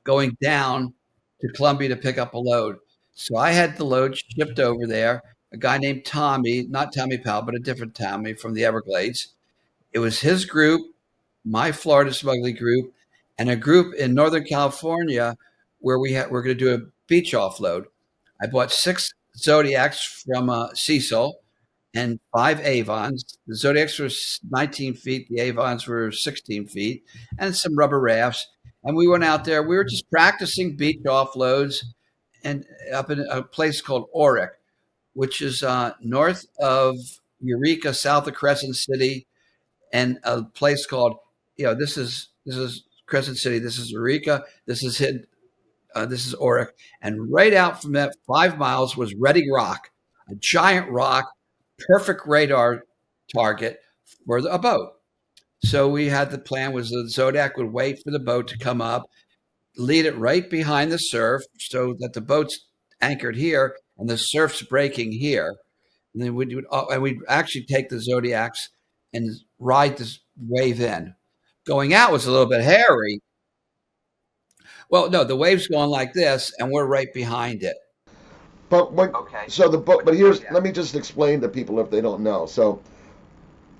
going down to Columbia to pick up a load. So I had the load shipped over there. A guy named Tommy, not Tommy Powell, but a different Tommy from the Everglades. It was his group, my Florida smuggling group, and a group in Northern California where we're going to do a beach offload. I bought six Zodiacs from Cecil and five Avons. The Zodiacs were 19 feet, the Avons were 16 feet, and some rubber rafts. And we went out there. We were just practicing beach offloads and up in a place called Oric, which is north of Eureka, south of Crescent City, and a place called, this is Crescent City, this is Eureka, this is Oric, and right out from that 5 miles was Reading Rock, a giant rock, perfect radar target for a boat. So we had the plan was the Zodiac would wait for the boat to come up, lead it right behind the surf so that the boat's anchored here and the surf's breaking here. And then we'd actually take the Zodiacs and ride this wave in. Going out was a little bit hairy. Well, no, the wave's going like this, and we're right behind it. But when Okay. so the boat, But but here's yeah. let me just explain to people if they don't know. So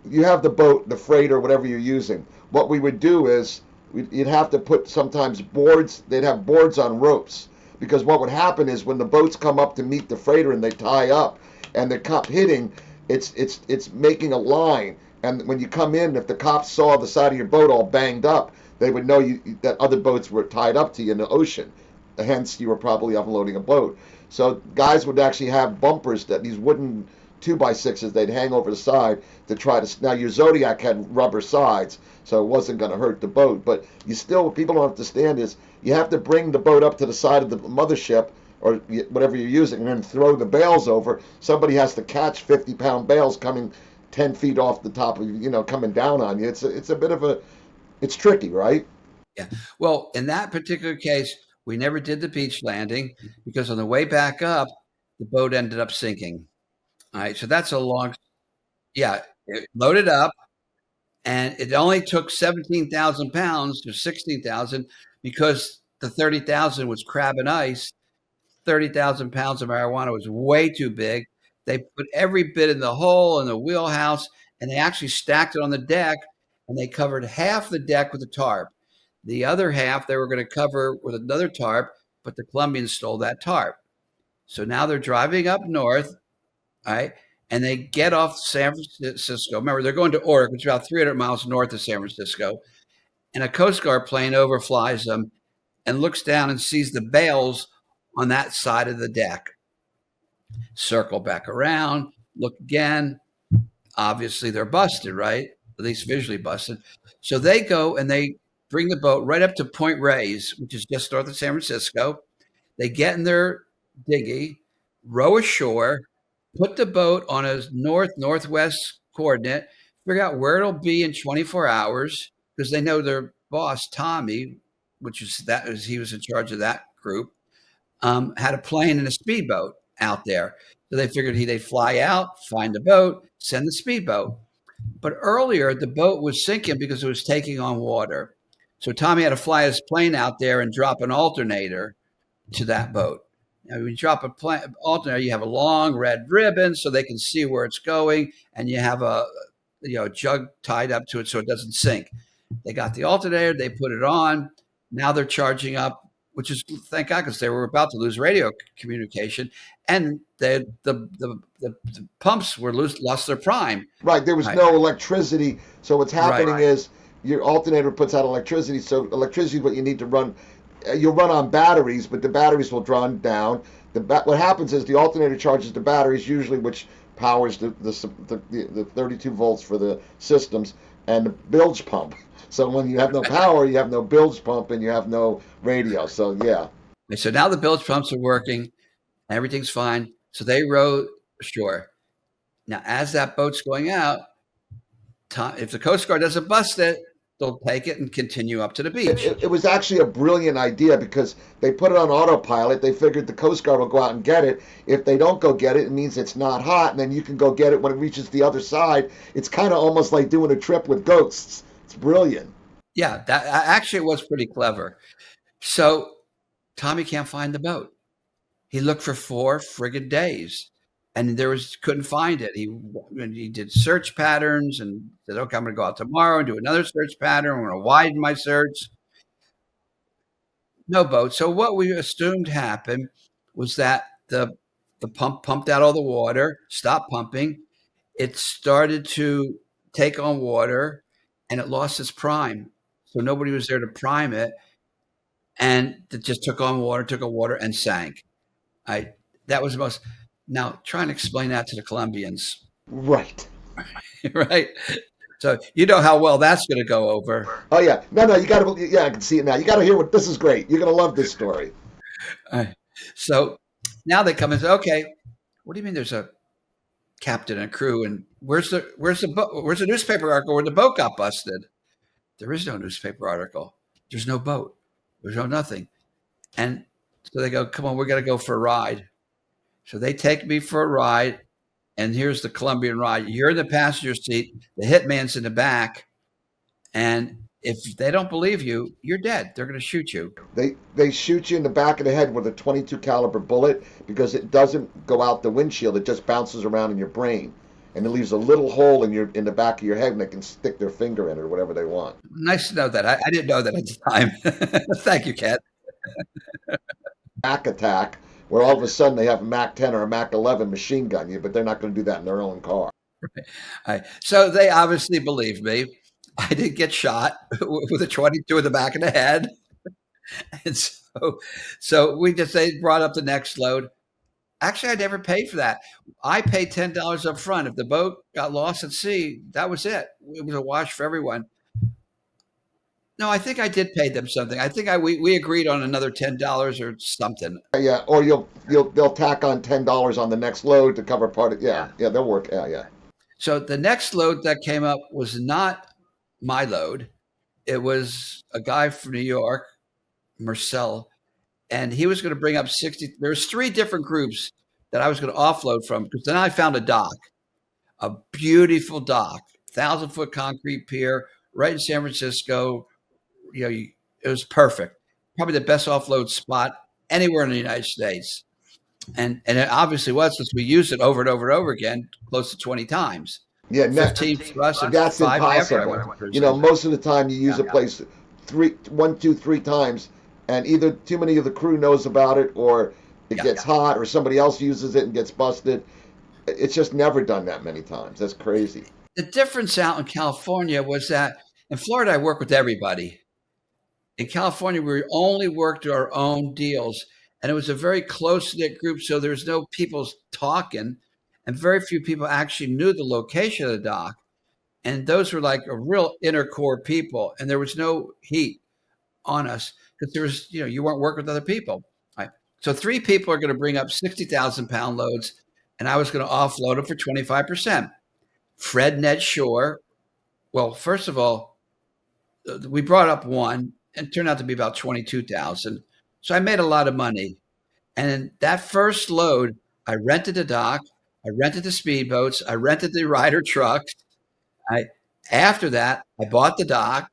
you have the boat, the freighter, whatever you're using. What we would do is you'd have to put sometimes boards. They'd have boards on ropes because what would happen is when the boats come up to meet the freighter and they tie up and the cop hitting, it's making a line. And when you come in, if the cops saw the side of your boat all banged up, they would know that other boats were tied up to you in the ocean. Hence, you were probably unloading a boat. So guys would actually have bumpers that these wooden 2x6s they'd hang over the side to try to. Now your Zodiac had rubber sides, so it wasn't going to hurt the boat. But you still, what people don't understand is you have to bring the boat up to the side of the mothership or whatever you're using, and then throw the bales over. Somebody has to catch 50-pound bales coming 10 feet off the top of you, coming down on you. It's a bit of a, it's tricky, right? Yeah. Well, in that particular case, we never did the beach landing because on the way back up, the boat ended up sinking. All right. So that's a long, yeah, it loaded up and it only took 17,000 pounds to 16,000 because the 30,000 was crab and ice. 30,000 pounds of marijuana was way too big. They put every bit in the hole in the wheelhouse and they actually stacked it on the deck and they covered half the deck with a tarp. The other half they were going to cover with another tarp, but the Colombians stole that tarp. So now they're driving up north, all right, and they get off San Francisco. Remember, they're going to Oric, which is about 300 miles north of San Francisco, and a Coast Guard plane overflies them and looks down and sees the bales on that side of the deck. Circle back around, look again. Obviously, they're busted, right? At least visually busted. So they go and they bring the boat right up to Point Reyes, which is just north of San Francisco. They get in their dinghy, row ashore, put the boat on a north-northwest coordinate, figure out where it'll be in 24 hours because they know their boss, Tommy, which is that is he was in charge of that group, had a plane and a speedboat out there. So they figured they'd fly out, find the boat, send the speedboat. But earlier, the boat was sinking because it was taking on water. So Tommy had to fly his plane out there and drop an alternator to that boat. Now, when you drop a alternator, you have a long red ribbon so they can see where it's going, and you have a jug tied up to it so it doesn't sink. They got the alternator, they put it on. Now they're charging up, which is thank God because they were about to lose radio communication, and the pumps were lost their prime. Right, there was Right, no electricity. So what's right, happening is your alternator puts out electricity. So electricity is what you need to run. You'll run on batteries, but the batteries will draw down. What happens is the alternator charges the batteries, usually which powers the 32 volts for the systems. and the bilge pump. So when you have no power, you have no bilge pump and you have no radio. So yeah. And so now the bilge pumps are working, everything's fine. So they row ashore. Now, as that boat's going out, if the Coast Guard doesn't bust it, they'll take it and continue up to the beach. It was actually a brilliant idea because they put it on autopilot. They figured the Coast Guard will go out and get it. If they don't go get it, it means it's not hot, and then you can go get it when it reaches the other side. It's kind of almost like doing a trip with ghosts. It's brilliant. Yeah, that actually was pretty clever. So Tommy can't find the boat. He looked for 4 friggin' days, and couldn't find it. He did search patterns and said, "Okay, I'm going to go out tomorrow and do another search pattern. I'm going to widen my search." No boat. So what we assumed happened was that the pump pumped out all the water, stopped pumping. It started to take on water, and it lost its prime. So nobody was there to prime it, and it just took on water, and sank. I That was the most. Now try and explain that to the Colombians, Right. right? So you know how well that's going to go over. Oh yeah. No, no. You got to. Yeah, I can see it now. You got to hear what this is great. You're gonna love this story. So now they come and say, "Okay, what do you mean? There's a captain and crew, and where's the newspaper article where the boat got busted? There is no newspaper article. There's no boat. There's no nothing." And so they go, "Come on, we got to go for a ride." So they take me for a ride, and here's the Colombian ride. You're in the passenger seat. The hitman's in the back, and if they don't believe you, you're dead. They're going to shoot you. They shoot you in the back of the head with a 22 caliber bullet because it doesn't go out the windshield. It just bounces around in your brain, and it leaves a little hole in the back of your head, and they can stick their finger in it or whatever they want. Nice to know that. I didn't know that at the time. Thank you, Kat. Mac attack, where all of a sudden they have a Mac 10 or a Mac 11 machine gun you, but they're not going to do that in their own car. So they obviously believed me. I did get shot with a 22 in the back of the head. And so they brought up the next load. Actually, I never paid for that. I paid $10 up front. If the boat got lost at sea, that was it. It was a wash for everyone. No, I think I did pay them something. I think we agreed on another $10 or something. Yeah, or they'll tack on $10 on the next load to cover part of. Yeah, they'll work. Yeah. So the next load that came up was not my load. It was a guy from New York, Marcel, and he was going to bring up 60. There's 3 different groups that I was going to offload from, because then I found a beautiful dock, 1,000-foot concrete pier right in San Francisco. It was perfect. Probably the best offload spot anywhere in the United States. And it obviously was, since we used it over and over and over again, close to 20 times. Yeah, 15 for us and that's 5 after I impossible. went. Most of the time you use a place 1, 2, 3 times, and either too many of the crew knows about it, or it gets hot, or somebody else uses it and gets busted. It's just never done that many times. That's crazy. The difference out in California was that in Florida, I work with everybody. In California, we only worked our own deals, and it was a very close-knit group, so there's no people talking, and very few people actually knew the location of the dock. And those were like a real inner core people, and there was no heat on us because there was, you weren't working with other people. Right? So 3 people are going to bring up 60,000-pound loads, and I was going to offload them for 25%. Fred, Ned Shore. Well, first of all, we brought up one, and it turned out to be about 22,000. So I made a lot of money. And in that first load, I rented a dock, I rented the speedboats, I rented the rider trucks. After that, I bought the dock.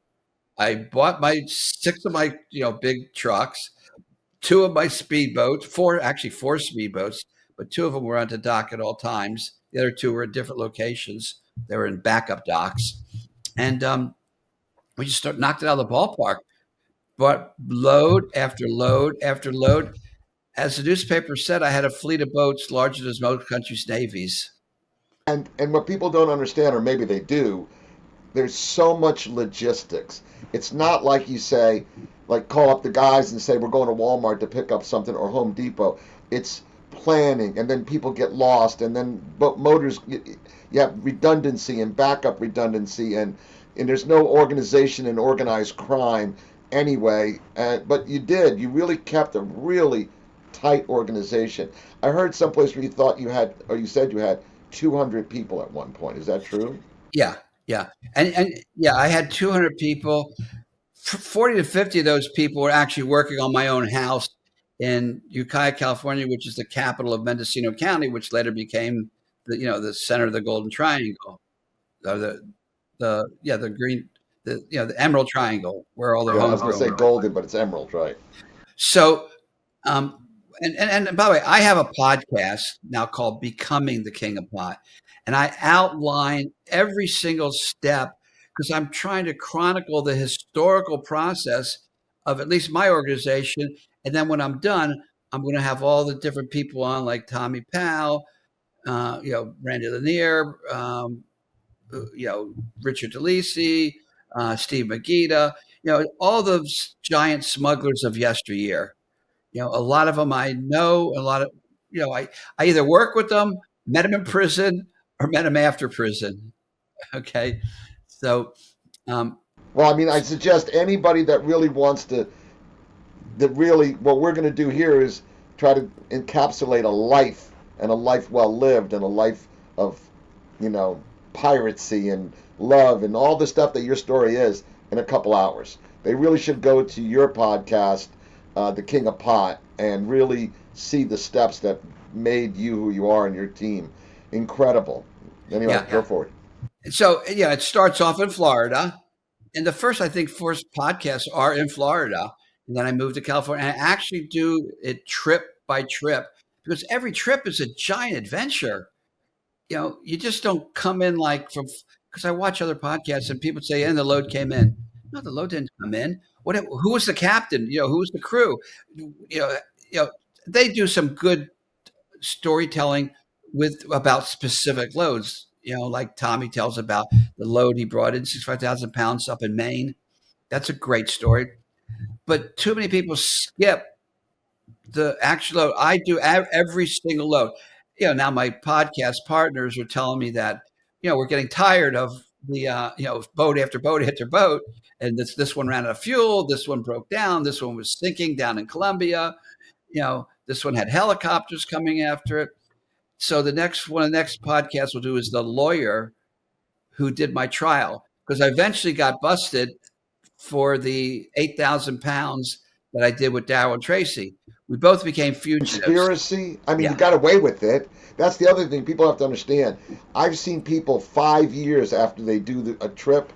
I bought 6 of my big trucks, 2 of my speedboats, 4 speedboats, but 2 of them were on the dock at all times. The other 2 were at different locations. They were in backup docks. And we just knocked it out of the ballpark. But load after load after load. As the newspaper said, I had a fleet of boats larger than most countries' navies. And what people don't understand, or maybe they do, there's so much logistics. It's not like you say, like call up the guys and say we're going to Walmart to pick up something, or Home Depot. It's planning, and then people get lost, and then motors, you have redundancy and backup redundancy, and and there's no organization in organized crime anyway. But you really kept a really tight organization. I heard someplace where you thought you had, or you said you had 200 people at one point. Is that true? Yeah, yeah, and yeah, I had 200 people. 40 to 50 of those people were actually working on my own house in Ukiah, California, which is the capital of Mendocino County, which later became the center of the Golden Triangle, or the green, the Emerald Triangle, where all the Yeah, I homes was going to say grown. golden, but it's emerald, right? So, and by the way, I have a podcast now called Becoming the King of Pot, and I outline every single step because I'm trying to chronicle the historical process of at least my organization. And then when I'm done, I'm going to have all the different people on, like Tommy Powell, Randy Lanier, Richard DeLisi, Steve Magida, all those giant smugglers of yesteryear. A lot of them I know, a lot of, I either work with them, met them in prison, or met them after prison. Okay. So, um, Well, I mean, I suggest anybody that really wants to, that really, what we're going to do here is try to encapsulate a life, and a life well lived, and a life of, you know, piracy and love and all the stuff that your story is in a couple hours. They really should go to your podcast, The King of Pot, and really see the steps that made you who you are and your team. Incredible. Anyway, yeah. go for it. So, it starts off in Florida. And the I think, first podcasts are in Florida. And then I moved to California. And I actually do it trip by trip because every trip is a giant adventure. You just don't come in like from, because I watch other podcasts and people say, and the load came in. No, the load didn't come in. Who was the captain? Who was the crew? You know, they do some good storytelling about specific loads. Like Tommy tells about the load he brought in, 65,000 pounds up in Maine. That's a great story. But too many people skip the actual load. I do every single load. Now my podcast partners are telling me that, we're getting tired of the, boat after boat after boat. And this one ran out of fuel. This one broke down. This one was sinking down in Colombia. This one had helicopters coming after it. So the next podcast we'll do is the lawyer who did my trial, because I eventually got busted for the 8,000 pounds that I did with Darryl and Tracy. We both became fugitives. Conspiracy. I mean, Yeah. you got away with it. That's the other thing people have to understand. I've seen people 5 years after they do a trip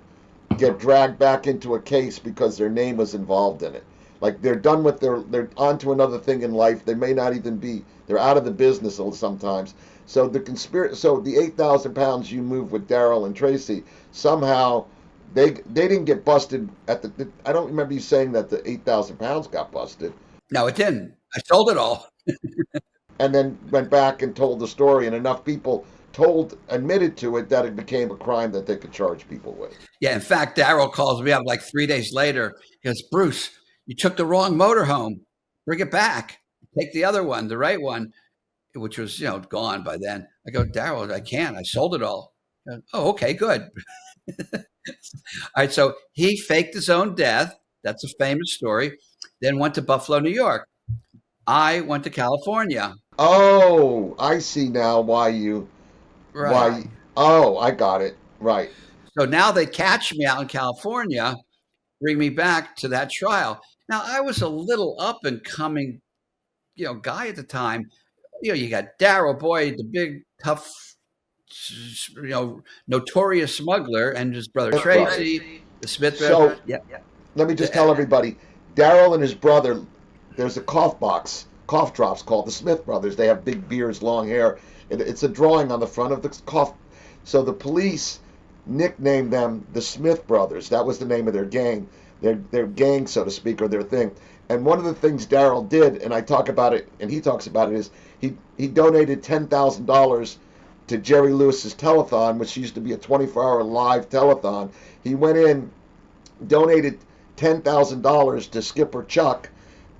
get dragged back into a case because their name was involved in it. Like they're done with they're on to another thing in life. They may not even be. They're out of the business sometimes. So the 8,000 pounds you moved with Darryl and Tracy, somehow they didn't get busted at the. I don't remember you saying that the 8,000 pounds got busted. No, it didn't. I sold it all. And then went back and told the story, and enough people admitted to it that it became a crime that they could charge people with. Yeah. In fact, Darryl calls me up like 3 days later. He goes, "Bruce, you took the wrong motorhome. Bring it back. Take the other one, the right one," which was, gone by then. I go, "Darryl, I can't. I sold it all." Goes, "Oh, okay, good." All right. So he faked his own death. That's a famous story. Then went to Buffalo, New York. I went to California. Oh, I see now Right. why. Oh, I got it. Right. So now they catch me out in California, bring me back to that trial. Now I was a little up and coming, guy at the time. You got Darryl Boyd, the big tough, notorious smuggler, and his brother Smith Tracy, brothers. the Smith So brothers. Yeah. let me just tell everybody, Darryl and his brother, there's a cough drops called the Smith brothers. They have big beards, long hair. It's a drawing on the front of the cough. So the police nicknamed them the Smith brothers. That was the name of their gang, their gang, so to speak, or their thing. And one of the things Darryl did, and I talk about it, and he talks about it, is he donated $10,000 to Jerry Lewis's telethon, which used to be a 24-hour live telethon. He went in, donated $10,000 to Skipper Chuck,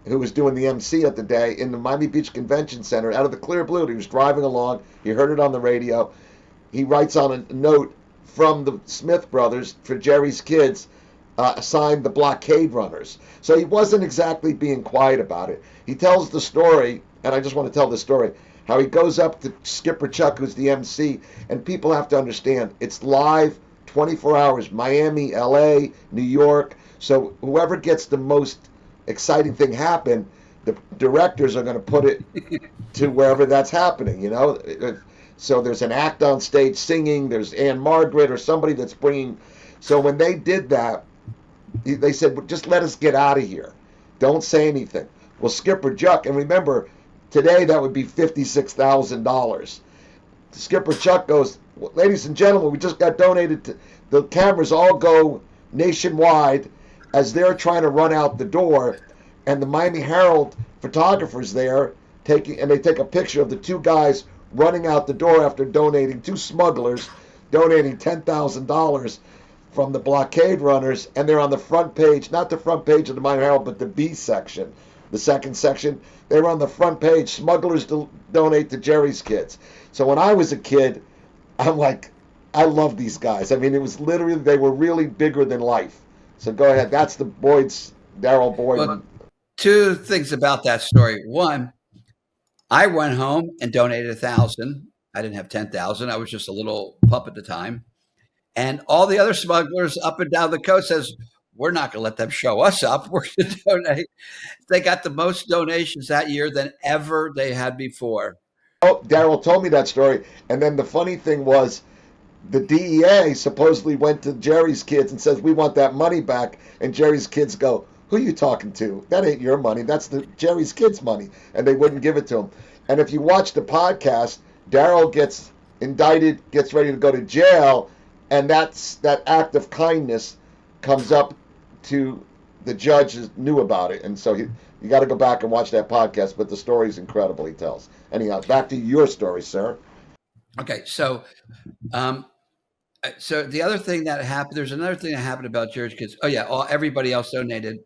who was doing the MC at the day in the Miami Beach Convention Center, out of the clear blue. He was driving along. He heard it on the radio. He writes on a note, from the Smith brothers for Jerry's Kids signed the blockade runners. So he wasn't exactly being quiet about it. He tells the story, and I just want to tell the story, how he goes up to Skipper Chuck, who's the MC, and people have to understand it's live 24 hours, Miami, LA, New York. So whoever gets the most exciting thing happen, the directors are going to put it to wherever that's happening, you know. So there's an act on stage singing, there's Anne Margaret or somebody that's bringing. So when they did that, they said, well, just let us get out of here. Don't say anything. Well, Skipper Chuck, and remember, today that would be $56,000. Skipper Chuck goes, well, ladies and gentlemen, we just got donated to, the cameras all go nationwide as they're trying to run out the door, and the Miami Herald photographers there taking, and they take a picture of the two guys running out the door after donating, two smugglers donating $10,000 from the blockade runners, and they're on the front page, not the front page of the Miami Herald, but the B section, the second section. They were on the front page. Smugglers donate to Jerry's Kids. So when I was a kid, I'm like, I love these guys. I mean, it was literally, they were really bigger than life. So go ahead. That's the Boyd's, Daryl Boyd. Well, two things about that story. One, I went home and donated 1,000. I didn't have 10,000. I was just a little pup at the time. And all the other smugglers up and down the coast says, we're not going to let them show us up. We're going to donate. They got the most donations that year than ever they had before. Oh, Daryl told me that story. And then the funny thing was, the DEA supposedly went to Jerry's Kids and says, we want that money back. And Jerry's Kids go, who are you talking to? That ain't your money. That's the Jerry's Kids' money. And they wouldn't give it to him. And if you watch the podcast, Daryl gets indicted, gets ready to go to jail, and that act of kindness comes up to the judge knew about it. And so you got to go back and watch that podcast, but the story is incredible, he tells. Anyhow, back to your story, sir. Okay, so the other thing that happened, there's another thing that happened about Jerry's Kids. Oh yeah, everybody else donated.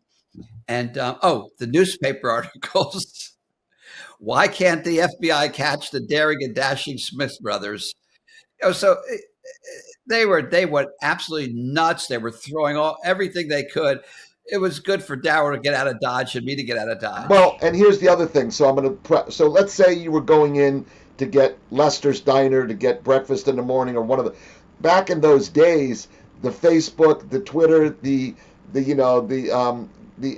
And the newspaper articles. Why can't the FBI catch the daring and dashing Smith brothers? So they went absolutely nuts. They were throwing everything they could. It was good for Dower to get out of Dodge and me to get out of Dodge. Well, and here's the other thing. So so let's say you were going in to get Lester's Diner to get breakfast in the morning, or one of the. Back in those days, the Facebook, the Twitter, the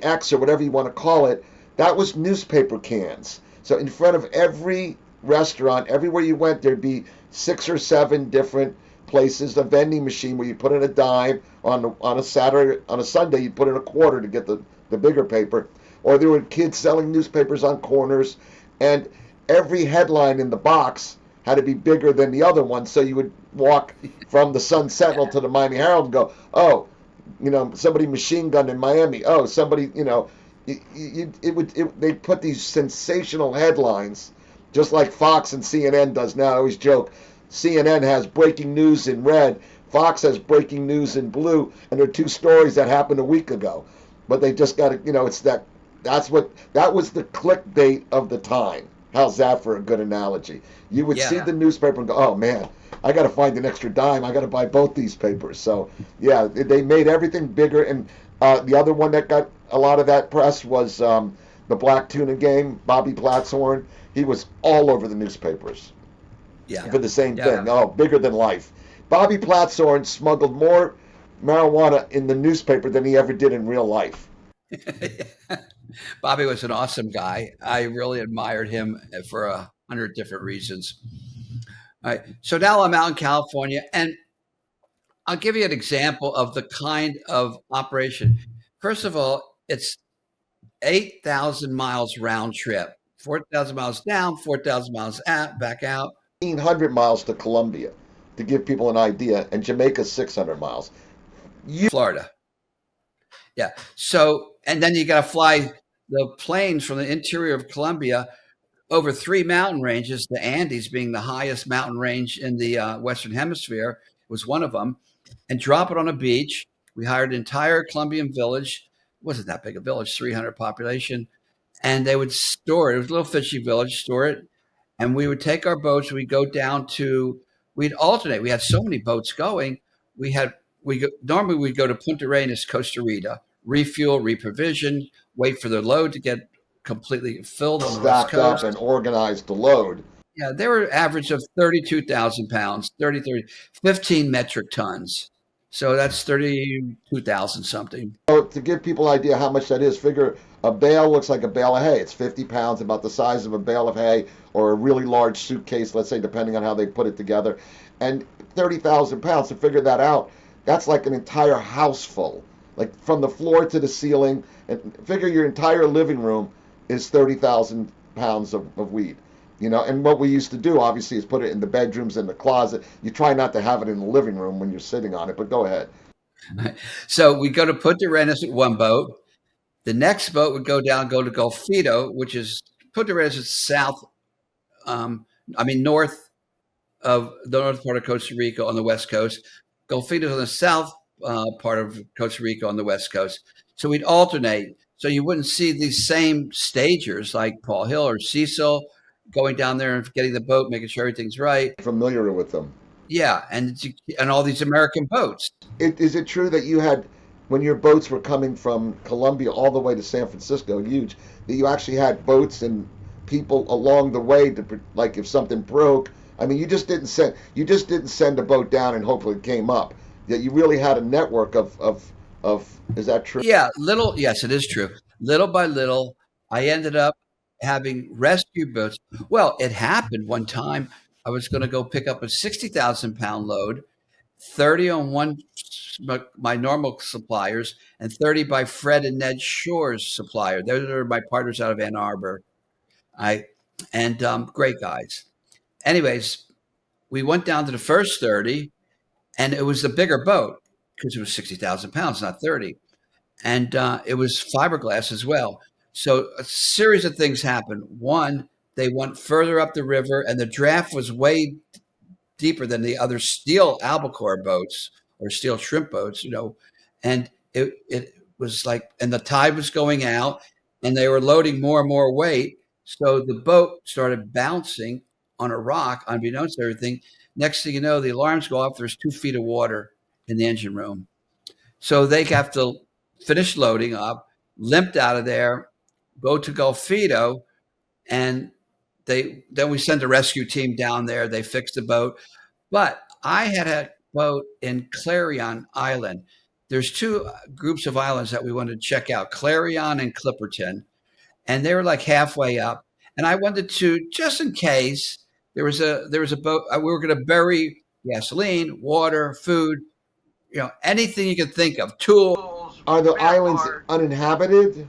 X, or whatever you want to call it, that was newspaper cans. So in front of every restaurant, everywhere you went, there'd be 6 or 7 different places, a vending machine where you put in a dime on a Saturday, on a Sunday you put in a quarter to get the bigger paper, or there were kids selling newspapers on corners, and every headline in the box had to be bigger than the other one, so you would walk from the Sun Sentinel to the Miami Herald and go, oh, somebody machine gunned in Miami, oh, somebody, they put these sensational headlines, just like Fox and CNN does now. I always joke, CNN has breaking news in red, Fox has breaking news in blue, and they're two stories that happened a week ago. But they just got to, it's that was the clickbait of the time. How's that for a good analogy? You would see the newspaper and go, oh man, I got to find an extra dime. I got to buy both these papers. So yeah, they made everything bigger. And the other one that got a lot of that press was the Black Tuna game. Bobby Platshorn, he was all over the newspapers. Yeah. For the same thing. Oh, bigger than life. Bobby Platshorn smuggled more marijuana in the newspaper than he ever did in real life. Bobby was an awesome guy. I really admired him for 100 different reasons. All right. So now I'm out in California, and I'll give you an example of the kind of operation. First of all, it's 8,000 miles round trip, 4,000 miles down, 4,000 miles back out. 1,500 miles to Colombia, to give people an idea, and Jamaica's 600 miles. Florida. Yeah. So, and then you got to fly the planes from the interior of Colombia over 3 mountain ranges, the Andes being the highest mountain range in the Western Hemisphere, was one of them, and drop it on a beach. We hired an entire Colombian village. It wasn't that big a village, 300 population. And they would store it. It was a little fishing village, store it. And we would take our boats. We'd go down we'd alternate. We had so many boats going. we had normally we'd go to Punta Arenas, Costa Rica, refuel, reprovision, wait for the load to get completely filled on the west Stacked up coast. and organized the load. Yeah, they were average of 32,000 pounds, 15 metric tons. So that's 32,000 something. So to give people an idea how much that is, figure a bale looks like a bale of hay. It's 50 pounds, about the size of a bale of hay, or a really large suitcase, let's say, depending on how they put it together. And 30,000 pounds, to figure that out, that's like an entire house full, like from the floor to the ceiling. And figure your entire living room is 30,000 pounds of weed. And what we used to do, obviously, is put it in the bedrooms and the closet. You try not to have it in the living room when you're sitting on it, but go ahead. So we go to Punta Arenas with one boat. The next boat would go to Golfito, which is Punta Arenas is south, north of the north part of Costa Rica on the west coast. Golfito is on the south part of Costa Rica on the west coast. So we'd alternate. So you wouldn't see these same stagers like Paul Hill or Cecil going down there and getting the boat, making sure everything's right. Familiar with them. Yeah, and all these American boats. Is it true that you had, when your boats were coming from Colombia all the way to San Francisco, huge, that you actually had boats and people along the way to, like, if something broke? I mean, you just didn't send a boat down and hope it came up. That you really had a network of. Is that true? Yeah, yes, it is true. Little by little, I ended up having rescue boats. Well, it happened one time. I was going to go pick up a 60,000 pound load, 30 on one, my normal suppliers, and 30 by Fred and Ned Shore's supplier. Those are my partners out of Ann Arbor. I and great guys. Anyways, we went down to the first 30, and it was the bigger boat because it was 60,000 pounds, not 30. And it was fiberglass as well. So a series of things happened. One, they went further up the river, and the draft was way deeper than the other steel albacore boats or steel shrimp boats, and it was like, and the tide was going out, and they were loading more and more weight. So the boat started bouncing on a rock, unbeknownst to everything. Next thing you know, the alarms go off. There's 2 feet of water in the engine room. So they have to finish loading up, limped out of there, go to Golfito, and then we sent a rescue team down there. They fixed the boat. But I had a boat in Clarion Island. There's two groups of islands that we wanted to check out, Clarion and Clipperton, and they were like halfway up. And I wanted to, just in case there was a boat, we were going to bury gasoline, water, food, anything you could think of, tools. Are the islands uninhabited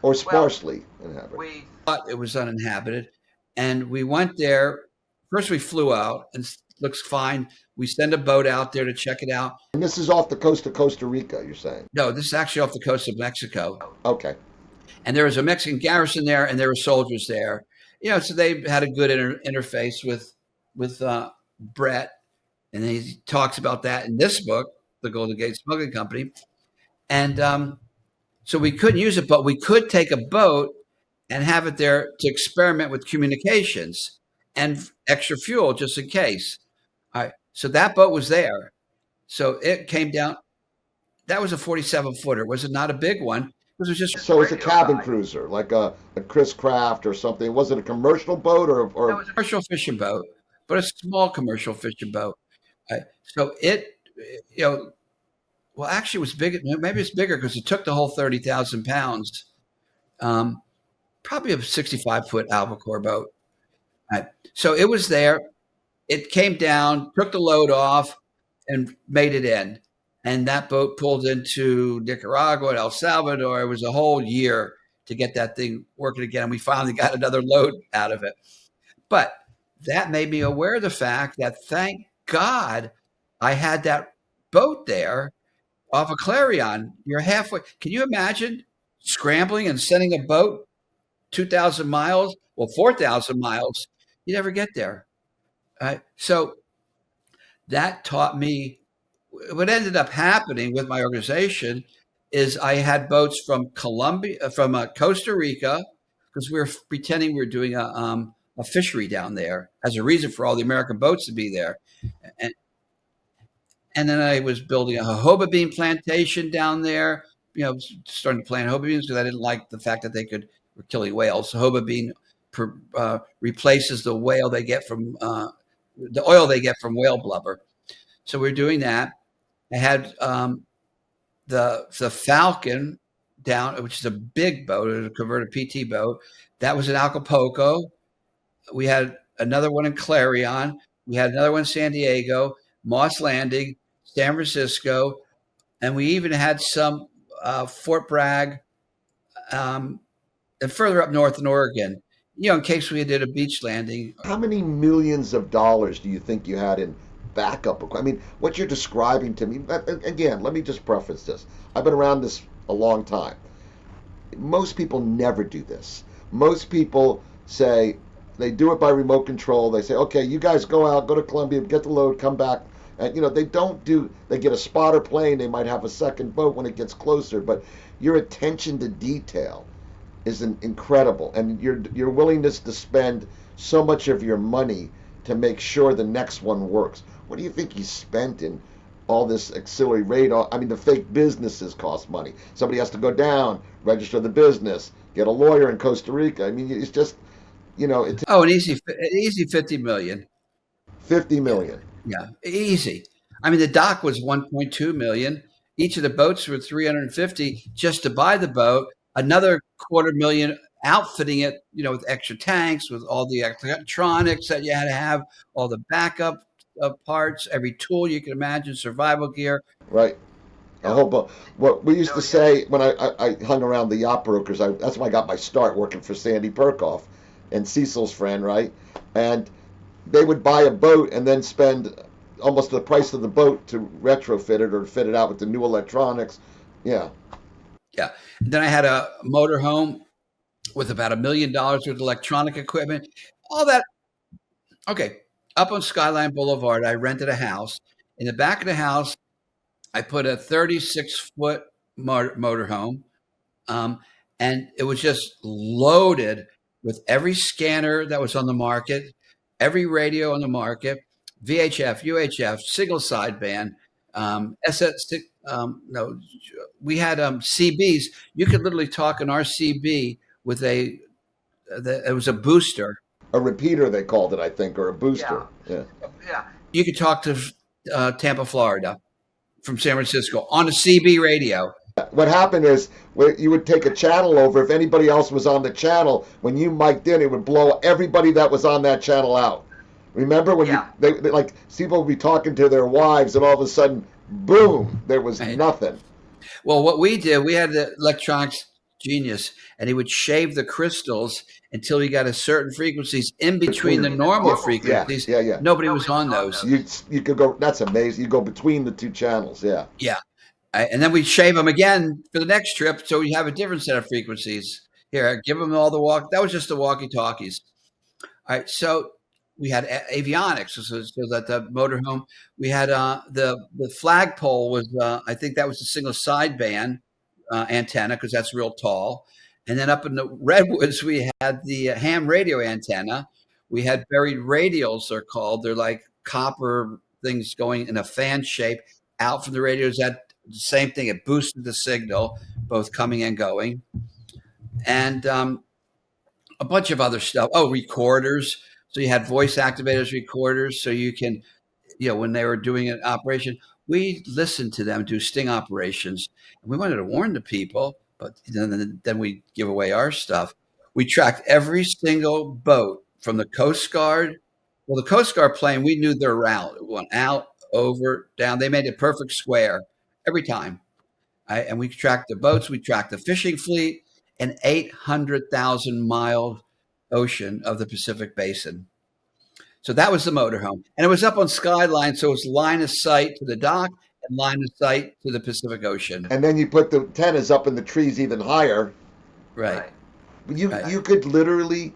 or sparsely inhabited? We thought it was uninhabited, and we went there. First, we flew out, and it looks fine. We send a boat out there to check it out. And this is off the coast of Costa Rica, you're saying? No, this is actually off the coast of Mexico. Okay. And there was a Mexican garrison there, and there were soldiers there. So they had a good interface with Brett, and he talks about that in this book, The Golden Gate Smuggling Company. And so we couldn't use it, but we could take a boat and have it there to experiment with communications and extra fuel just in case. All right. So that boat was there. So it came down. That was a 47-footer. Was it not a big one? It was just So it's a cabin cruiser, like a Chris Craft or something. Was it a commercial boat or? It was a commercial fishing boat, but a small commercial fishing boat. So it, well, actually, it was big. Maybe it's bigger because it took the whole 30,000 pounds. Probably a 65-foot albacore boat. So it was there. It came down, took the load off, and made it in. And that boat pulled into Nicaragua and El Salvador. It was a whole year to get that thing working again. And we finally got another load out of it. But that made me aware of the fact that, thank God, I had that boat there off of Clarion. You're halfway. Can you imagine scrambling and sending a boat 2,000 miles? Well, 4,000 miles. You never get there. So that taught me. What ended up happening with my organization is I had boats from Costa Rica, because we were pretending we were doing a fishery down there as a reason for all the American boats to be there. And then I was building a jojoba bean plantation down there. Starting to plant jojoba beans because I didn't like the fact that they were killing whales. So jojoba bean replaces the whale they get from the oil they get from whale blubber. So we're doing that. I had the Falcon down, which is a big boat, a converted PT boat. That was in Acapulco. We had another one in Clarion. We had another one in San Diego, Moss Landing, San Francisco, and we even had some Fort Bragg, um, and further up north in Oregon. In case we did a beach landing. How many millions of dollars do you think you had in backup equipment? I mean, what you're describing to me, again, let me just preface this. I've been around this a long time. Most people never do this. Most people say they do it by remote control. They say, okay, you guys go out, go to Columbia, get the load, come back. And they don't do. They get a spotter plane. They might have a second boat when it gets closer. But your attention to detail is incredible, and your willingness to spend so much of your money to make sure the next one works. What do you think you spent in all this auxiliary radar? I mean, the fake businesses cost money. Somebody has to go down, register the business, get a lawyer in Costa Rica. I mean, it's just, it's Oh, an easy 50 million. 50 Yeah, million. yeah, easy. I mean, the dock was 1.2 million. Each of the boats were 350 just to buy the boat. Another quarter million outfitting it, with extra tanks, with all the electronics that you had to have, all the backup parts, every tool you can imagine, survival gear. Right. A Yeah, whole bunch. What we used to say when I hung around the yacht brokers, that's when I got my start working for Sandy Perkoff and Cecil's friend, right? And they would buy a boat and then spend almost the price of the boat to retrofit it or fit it out with the new electronics. Yeah. yeah. And then I had a motorhome with about $1 million worth of electronic equipment. All that. Okay. Up on Skyline Boulevard, I rented a house. In the back of the house, I put a 36-foot motorhome, um, and it was just loaded with every scanner that was on the market, every radio on the market, VHF, UHF, single sideband, SS. No, we had CBs. You could literally talk an RCB with it was a booster. A repeater, they called it, I think, or a booster. Yeah. Yeah. You could talk to Tampa, Florida from San Francisco on a CB radio. What happened is you would take a channel over. If anybody else was on the channel, when you mic'd in, it would blow everybody that was on that channel out. Remember when they like people would be talking to their wives, and all of a sudden, boom, there was Right. nothing. Well, what we did, we had the electronics genius, and he would shave the crystals until he got a certain frequencies in between the normal Yeah, frequencies. yeah, yeah. Nobody was on those. You could go. That's amazing. You go between the two channels. Yeah. Yeah. And then we'd shave them again for the next trip, so we have a different set of frequencies. Here, give them all the walk. That was just the walkie-talkies. All right, so we had avionics, so that the motorhome. We had the flagpole was I think that was a single sideband antenna because that's real tall. And then up in the redwoods, we had the ham radio antenna. We had buried radials. They're called. They're like copper things going in a fan shape out from the radios. That the same thing. It boosted the signal, both coming and going, and a bunch of other stuff. Oh, recorders. So you had voice activators recorders, so you can, when they were doing an operation, we listened to them do sting operations. And we wanted to warn the people, but then we give away our stuff. We tracked every single boat from the Coast Guard. Well, the Coast Guard plane, we knew their route. It went out, over, down. They made a perfect square every time. And we tracked the boats. We tracked the fishing fleet, an 800,000-mile ocean of the Pacific Basin. So that was the motorhome. And it was up on Skyline, so it was line of sight to the dock and line of sight to the Pacific Ocean. And then you put the antennas up in the trees even higher. Right. You Right. you could literally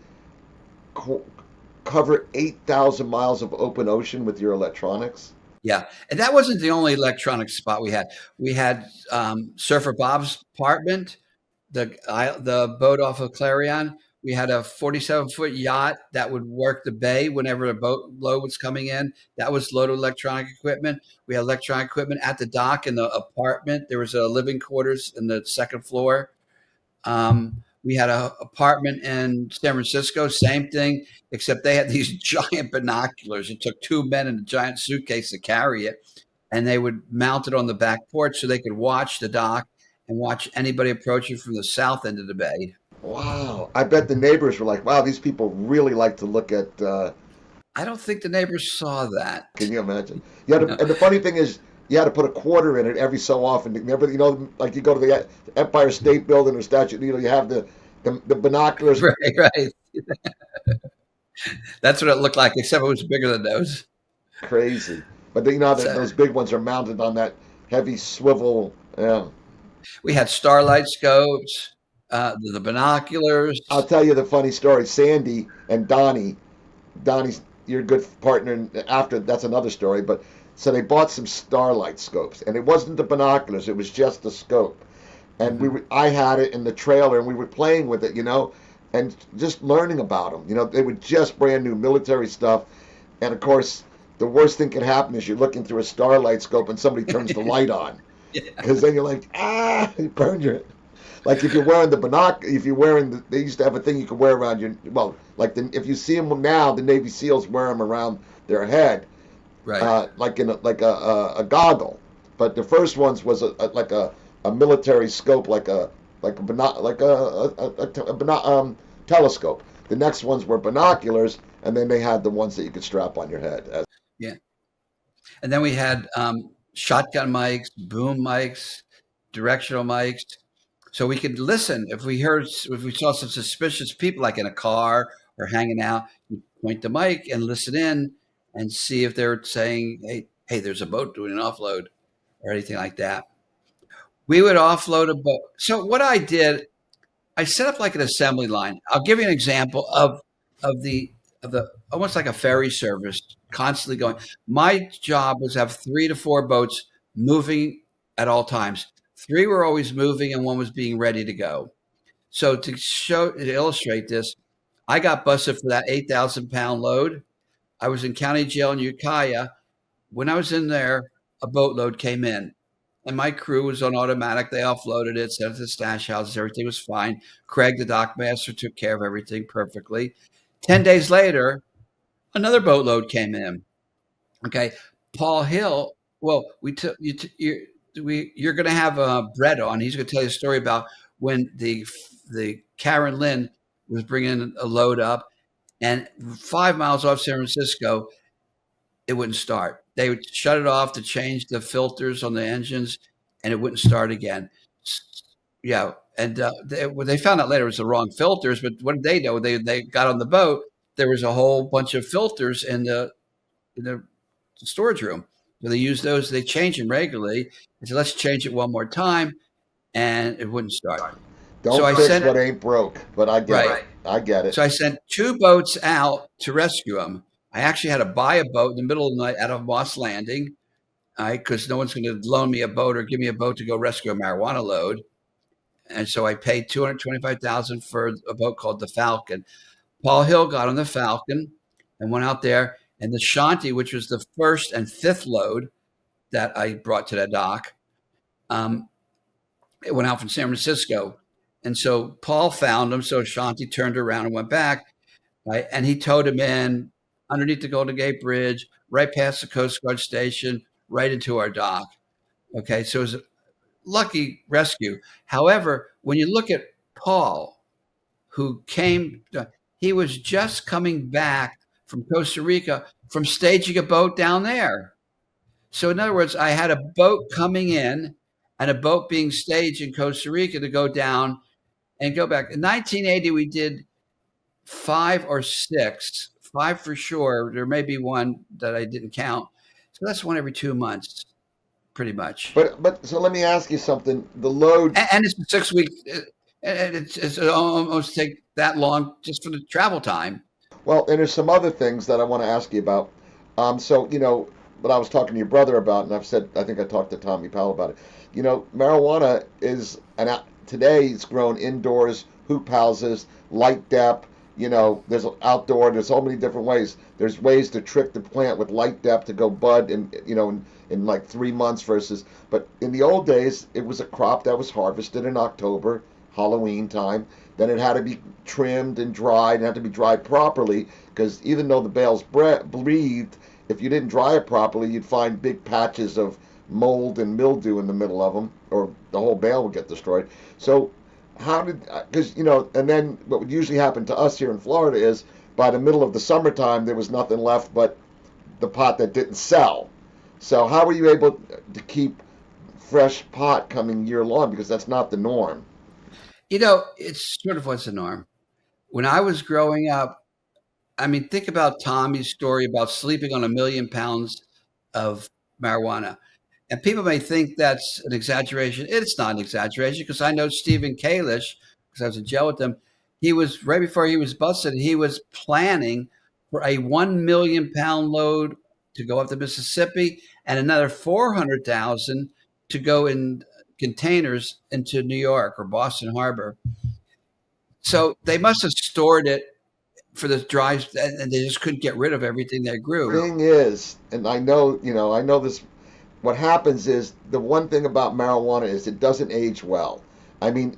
cover 8,000 miles of open ocean with your electronics. Yeah. And that wasn't the only electronic spot we had. We had Surfer Bob's apartment, the boat off of Clarion. We had a 47-foot yacht that would work the bay whenever a boat load was coming in. That was loaded with electronic equipment. We had electronic equipment at the dock in the apartment. There was a living quarters in the second floor. We had an apartment in San Francisco, same thing, except they had these giant binoculars. It took two men in a giant suitcase to carry it, and they would mount it on the back porch so they could watch the dock and watch anybody approaching from the south end of the bay. Wow. I bet the neighbors were like, wow, these people really like to look at. I don't think the neighbors saw Can that. you imagine? You had No. to, and the funny thing is, you had to put a quarter in it every so often. Remember, like you go to the Empire State Building or Statue, you have the binoculars. Right, right. That's what it looked like, except it was bigger than those. Crazy. But So those big ones are mounted on that heavy swivel. Yeah. we had starlight scopes, the I'll binoculars. tell you the funny story. Sandy and Donnie's your good partner. And after that's another story. But so they bought some starlight scopes, and it wasn't the binoculars; it was just the scope. And Mhm. I had it in the trailer, and we were playing with it, and just learning about them. They were just brand new military stuff, and of course, the worst thing can happen is you're looking through a starlight scope and somebody turns the light on, Yeah. because then you're like, you burned your. Like if you're wearing the binoc, if you're wearing they used to have a thing you could wear around your, well, like if you see them now, the Navy SEALs wear them around their head, Right. like in a goggle. But the first ones was like a military scope, like a bino, like telescope. The next ones were binoculars, and then they had the ones that you could strap on your head. Yeah. And then we had shotgun mics, boom mics, directional mics, so we could listen if we saw some suspicious people, like in a car or hanging out. You point the mic and listen in and see if they're saying, "Hey, there's a boat doing an offload" or anything like that. We would offload a boat. So what I did, I set up like an assembly line. I'll give you an example of the of the almost like a ferry service constantly going. My job was to have 3 to 4 boats moving at all times. Three were always moving and one was being ready to go. So to illustrate this, I got busted for that 8,000 pound load. I was in county jail in Ukiah. When I was in there, a boatload came in, and my crew was on automatic. They offloaded it, sent it to the stash houses. Everything was fine. Craig, the dock master, took care of everything perfectly. 10 days later, another boatload came in. Okay, Paul Hill. Well, we took you. You're going to have Brett on. He's going to tell you a story about when the Karen Lynn was bringing a load up, and 5 miles off San Francisco, it wouldn't start. They would shut it off to change the filters on the engines, and it wouldn't start again. Yeah, and they found out later it was the wrong filters. But what did they know? They got on the boat. There was a whole bunch of filters in the storage room. So they used those. They changed them regularly. And said, let's change it one more time, and it wouldn't start. So Don't I fix sent what ain't broke, but I get right. it. I get it. So I sent 2 boats out to rescue them. I actually had to buy a boat in the middle of the night out of Moss Landing, because no one's going to loan me a boat or give me a boat to go rescue a marijuana load. And so I paid 225,000 for a boat called the Falcon. Paul Hill got on the Falcon and went out there, and the Shanti, which was the first and fifth load that I brought to the dock, um, it went out from San Francisco. And so Paul found him. So Shanti turned around and went back, right? And he towed him in underneath the Golden Gate Bridge, right past the Coast Guard station, right into our dock. Okay, so it was a lucky rescue. However, when you look at Paul, who came, he was just coming back from Costa Rica from staging a boat down there. So, in other words, I had a boat coming in and a boat being staged in Costa Rica to go down and go back. In 1980, we did 5 or 6, 5 for sure. There may be one that I didn't count. So that's one every 2 months, pretty much. But so let me ask you something. The load. And it's a 6 week, and it's almost take that long just for the travel time. Well, and there's some other things that I want to ask you about. So what I was talking to your brother about, and I think I talked to Tommy Powell about it. Marijuana is today it's grown indoors hoop houses, light depth. There's outdoor. There's so many different ways. There's ways to trick the plant with light depth to go bud in like 3 months versus. But in the old days, it was a crop that was harvested in October, Halloween time. Then it had to be trimmed and dried. It had to be dried properly because even though the bales breathed, if you didn't dry it properly, you'd find big patches of mold and mildew in the middle of them, or the whole bale would get destroyed. So how did, because and then what would usually happen to us here in Florida is by the middle of the summertime there was nothing left but the pot that didn't sell. So how were you able to keep fresh pot coming year long, because that's not the norm? It's sort of what's the norm. When I was growing up, I mean, think about Tommy's story about sleeping on 1 million pounds of marijuana. And people may think that's an exaggeration. It's not an exaggeration because I know Stephen Kalish, because I was in jail with him. He was right before he was busted. He was planning for a 1 million pound load to go up the Mississippi and another 400,000 to go in containers into New York or Boston Harbor. So they must have stored it for the drives, and they just couldn't get rid of everything they grew. Thing is, and I know this. What happens is the one thing about marijuana is it doesn't age well. I mean,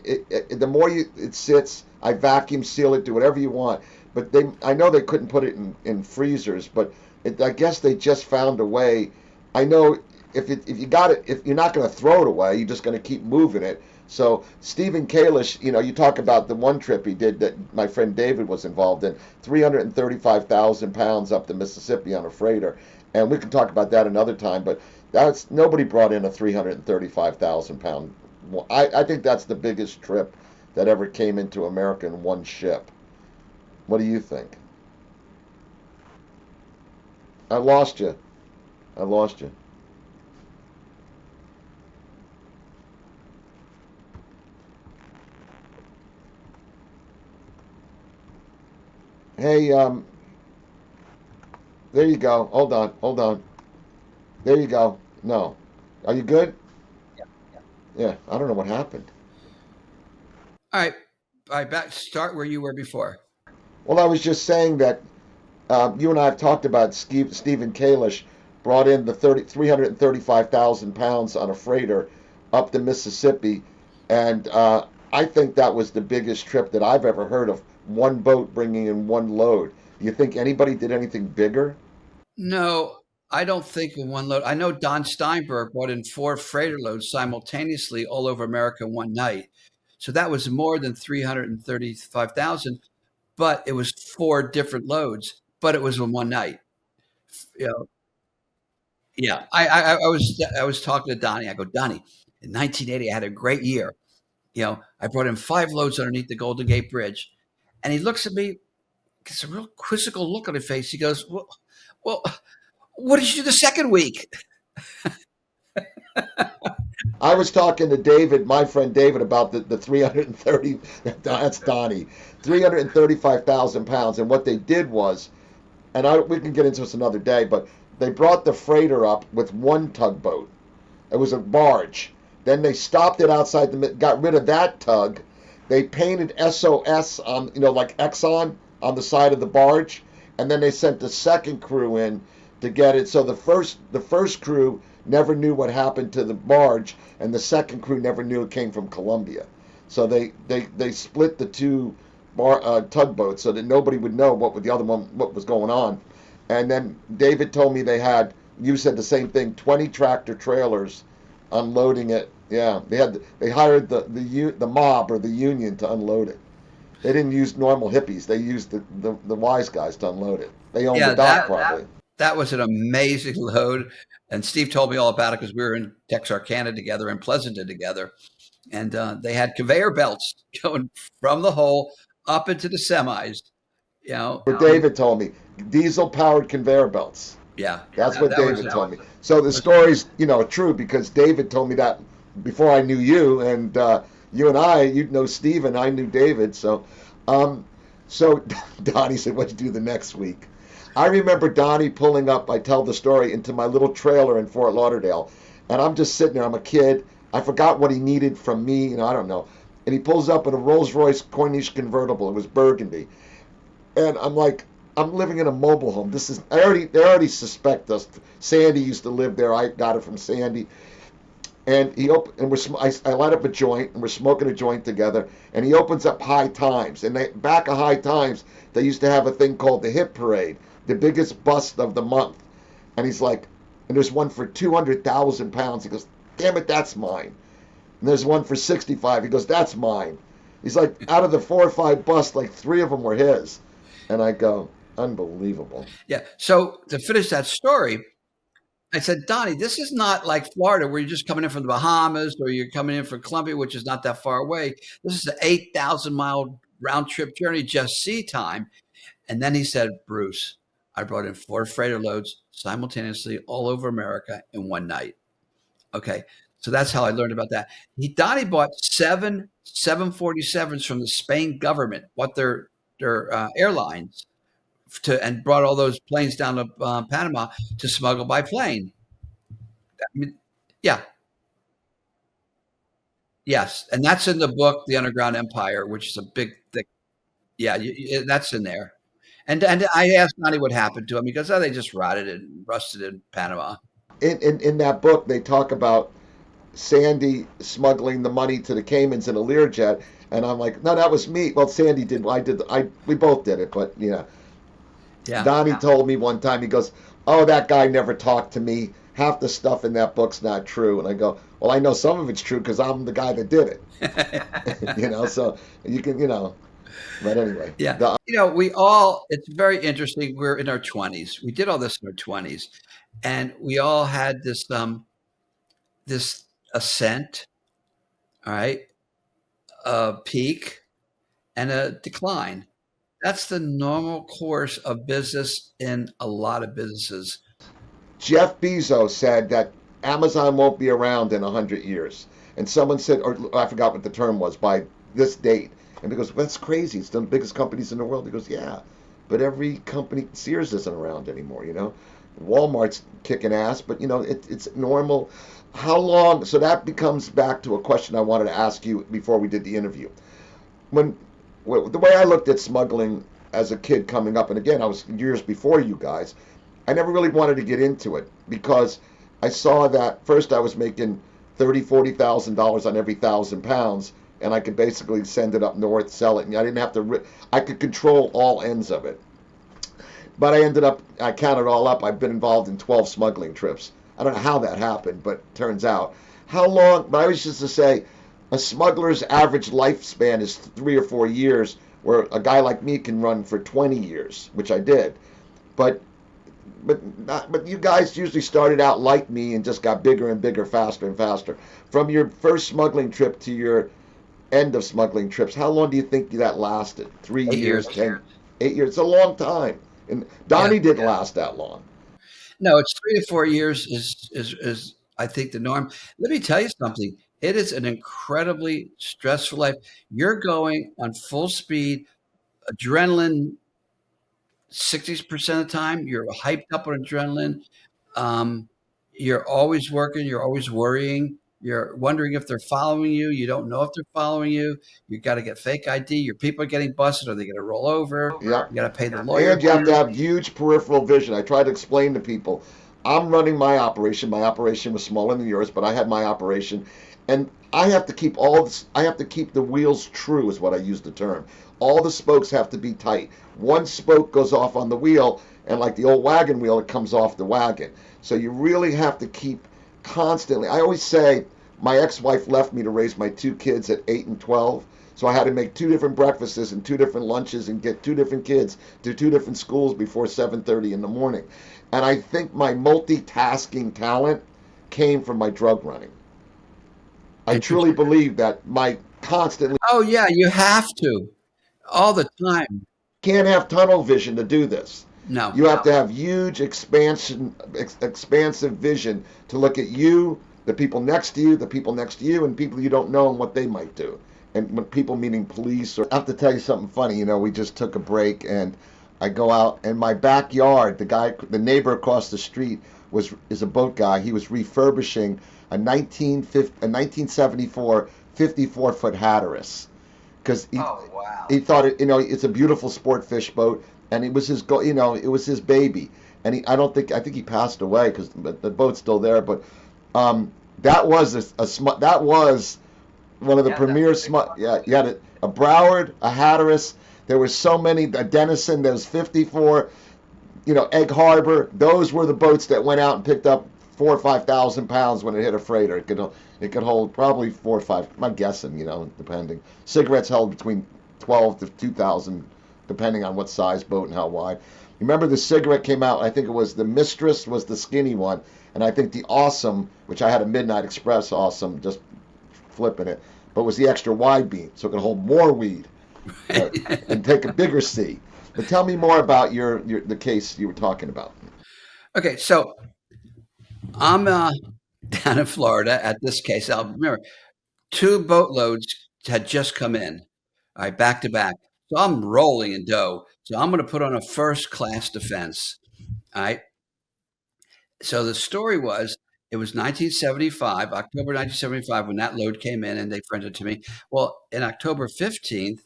the more it sits, I vacuum seal it, do whatever you want. But I know they couldn't put it in freezers, but I guess they just found a way. I know if you got it, if you're not going to throw it away, you're just going to keep moving it. So Stephen Kalish, you talk about the one trip he did that my friend David was involved in, 335,000 pounds up the Mississippi on a freighter, and we can talk about that another time. But that's nobody brought in a 335,000 pound. I think that's the biggest trip that ever came into America in one ship. What do you think? I lost you. I lost you. Hey, there you go. Hold on, hold on. There you go. No. Are you good? Yeah, I don't know what happened. All right, all right, back start where you were before. Well, I was just saying that you and I have talked about Stephen Kalish brought in the 335,000 pounds on a freighter up the Mississippi, and I think that was the biggest trip that I've ever heard of. One boat bringing in one load. Do you think anybody did anything bigger? No, I don't think in one load. I know Don Steinberg brought in 4 freighter loads simultaneously all over America one night. So that was more than 335,000, but it was 4 different loads, but it was in one night. You know, yeah. I was talking to Donnie. I go, Donnie, in 1980, I had a great year. I brought in 5 loads underneath the Golden Gate Bridge. And he looks at me, gets a real quizzical look on his face. He goes, well, what did you do the second week? I was talking to David, my friend David, about the 330, that's Donnie, 335,000 pounds. And what they did was, and we can get into this another day, but they brought the freighter up with one tugboat. It was a barge. Then they stopped it outside got rid of that tug. They painted SOS on, like Exxon on the side of the barge, and then they sent the second crew in to get it. So the first crew never knew what happened to the barge, and the second crew never knew it came from Colombia. So they split the two tugboats so that nobody would know what was going on. And then David told me you said the same thing, 20 tractor trailers unloading it. Yeah, they hired the mob or the union to unload it. They didn't use normal hippies. They used the wise guys to unload it. They owned the Yeah, dock probably. that was an amazing load. And Steve told me all about it because we were in Texarkana together and Pleasanton together. And they had conveyor belts going from the hole up into the semis. You know, What David told me, diesel powered conveyor belts. yeah, That's what that was David told me. So the story's, true because David told me that before I knew you, and you and you know Steve, I knew David. So Donnie said, "What'd you do the next week?" I remember Donnie pulling up. I tell the story into my little trailer in Fort Lauderdale, and I'm just sitting there. I'm a kid. I forgot what he needed from me. I don't know. and he pulls up in a Rolls Royce Corniche convertible. It was burgundy, and I'm like, I'm living in a mobile home. This is they already suspect us. Sandy used to live there. I got it from Sandy. And he and I light up a joint, and we're smoking a joint together. And he opens up High Times, and back of High Times, they used to have a thing called the Hit Parade, the biggest bust of the month. And he's like, and there's one for 200,000 pounds. He goes, damn it, that's mine. And there's one for 65. He goes, that's mine. He's like, out of the 4 or 5 busts, like 3 of them were his. And I go, unbelievable. Yeah. So to finish that story, I said, Donnie, this is not like Florida where you're just coming in from the Bahamas or you're coming in from Colombia, which is not that far away. This is an 8,000-mile round trip journey, just sea time. And then he said, Bruce, I brought in 4 freighter loads simultaneously all over America in one night. Okay. So that's how I learned about that. Donnie bought 7 747s from the Spain government, what their airlines, and brought all those planes down to Panama to smuggle by plane. I mean, yeah, yes, and that's in the book, The Underground Empire, which is a big thing. Yeah, that's in there. And I asked Donnie what happened to him. He goes, "Oh, they just rotted and rusted in Panama." In that book, they talk about Sandy smuggling the money to the Caymans in a Learjet, and I'm like, no, that was me. Well, Sandy did. We both did it, but yeah. Donnie told me one time, he goes, oh, that guy never talked to me. Half the stuff in that book's not true. And I go, well, I know some of it's true because I'm the guy that did it. So you can, but anyway. Yeah. It's very interesting. We're in our 20s. We did all this in our 20s. And we all had this ascent, all right, a peak and a decline. That's the normal course of business in a lot of businesses. Jeff Bezos said that Amazon won't be around in 100 years. And someone said, or I forgot what the term was, by this date. And he goes, well, that's crazy. It's the biggest companies in the world. He goes, yeah, but every company, Sears isn't around anymore, Walmart's kicking ass, but, it's normal. How long? So that becomes back to a question I wanted to ask you before we did the interview. The way I looked at smuggling as a kid coming up, and again, I was years before you guys, I never really wanted to get into it because I saw that first I was making $30,000-$40,000 on every 1,000 pounds, and I could basically send it up north, sell it, and I didn't have to. I could control all ends of it. But I counted all up. I've been involved in 12 smuggling trips. I don't know how that happened, but it turns out. How long? But I was just to say, a smuggler's average lifespan is 3 or 4 years, where a guy like me can run for 20 years, which I did. But you guys usually started out like me and just got bigger and bigger, faster and faster. From your first smuggling trip to your end of smuggling trips, how long do you think that lasted? 3 years, 10, 8 years? It's a long time. And Donnie didn't last that long. No, it's 3 to 4 years is I think the norm. Let me tell you something. It is an incredibly stressful life. You're going on full speed, adrenaline 60% of the time. You're hyped up on adrenaline. You're always working. You're always worrying. You're wondering if they're following you. You don't know if they're following you. You got to get fake ID. Your people are getting busted. Are they going to roll over? Yep. You got to pay the lawyer. And you have to have huge peripheral vision. I try to explain to people, I'm running my operation. My operation was smaller than yours, but I had my operation. And I have to keep I have to keep the wheels true is what I use the term. All the spokes have to be tight. One spoke goes off on the wheel, and like the old wagon wheel, it comes off the wagon. So you really have to keep constantly. I always say my ex-wife left me to raise my 2 kids at 8 and 12. So I had to make 2 different breakfasts and 2 different lunches and get 2 different kids to 2 different schools before 7:30 in the morning. And I think my multitasking talent came from my drug running. I truly believe that my constantly. Oh yeah, you have to all the time. Can't have tunnel vision to do this. No, you have to have huge expansive vision to look at you, the people next to you, and people you don't know and what they might do. And when people meaning police. Or I have to tell you something funny. We just took a break and I go out in my backyard. The neighbor across the street is a boat guy. He was refurbishing a 1974 54-foot Hatteras because Oh, wow. he thought it, it's a beautiful sport fish boat, and it was his go, it was his baby. And I don't think, I think he passed away because the boat's still there. But um, that was that was one of the premier smut. Yeah, you had a Broward, a Hatteras. There were so many, a Denison. There was 54. Egg Harbor. Those were the boats that went out and picked up 4 or 5 thousand pounds when it hit a freighter. It could hold probably 4 or 5. I'm guessing, depending. Cigarettes held between 12 to 2,000, depending on what size boat and how wide. Remember the cigarette came out. I think it was the Mistress was the skinny one, and I think the Awesome, which I had a Midnight Express Awesome, just flipping it, but was the extra wide beam, so it could hold more weed uh, and take a bigger C. But tell me more about the case you were talking about. Okay, so I'm down in Florida at this case. I'll remember two boatloads had just come in, all right, back to back. So I'm rolling in dough. So I'm going to put on a first class defense. All right. So the story was it was 1975, October 1975, when that load came in and they fronted to me. Well, in October 15th,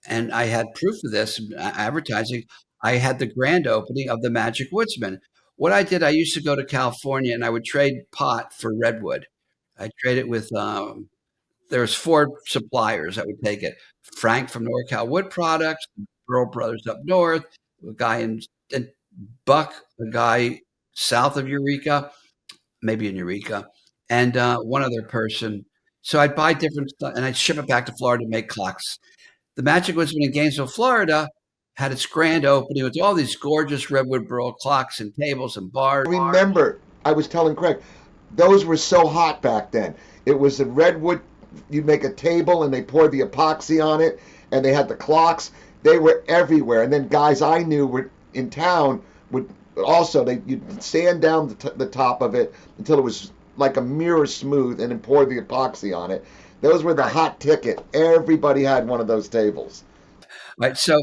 and I had proof of this advertising. I had the grand opening of the Magic Woodsman. What I did, I used to go to California and I would trade pot for redwood. I trade it with there's four suppliers that would take it. Frank from NorCal Wood Products, Burl Brothers up north, a guy in Buck, a guy south of Eureka, maybe in Eureka, and one other person. So I'd buy different stuff and I'd ship it back to Florida to make clocks. The Magic Woodsman in Gainesville, Florida, had its grand opening with all these gorgeous redwood burl clocks and tables and bars. Remember, I was telling Craig, those were so hot back then. It was the redwood. You'd make a table and they poured the epoxy on it, and they had the clocks. They were everywhere. And then guys I knew were in town would also you'd sand down the top of it until it was like a mirror smooth, and then pour the epoxy on it. Those were the hot ticket. Everybody had one of those tables. Right. So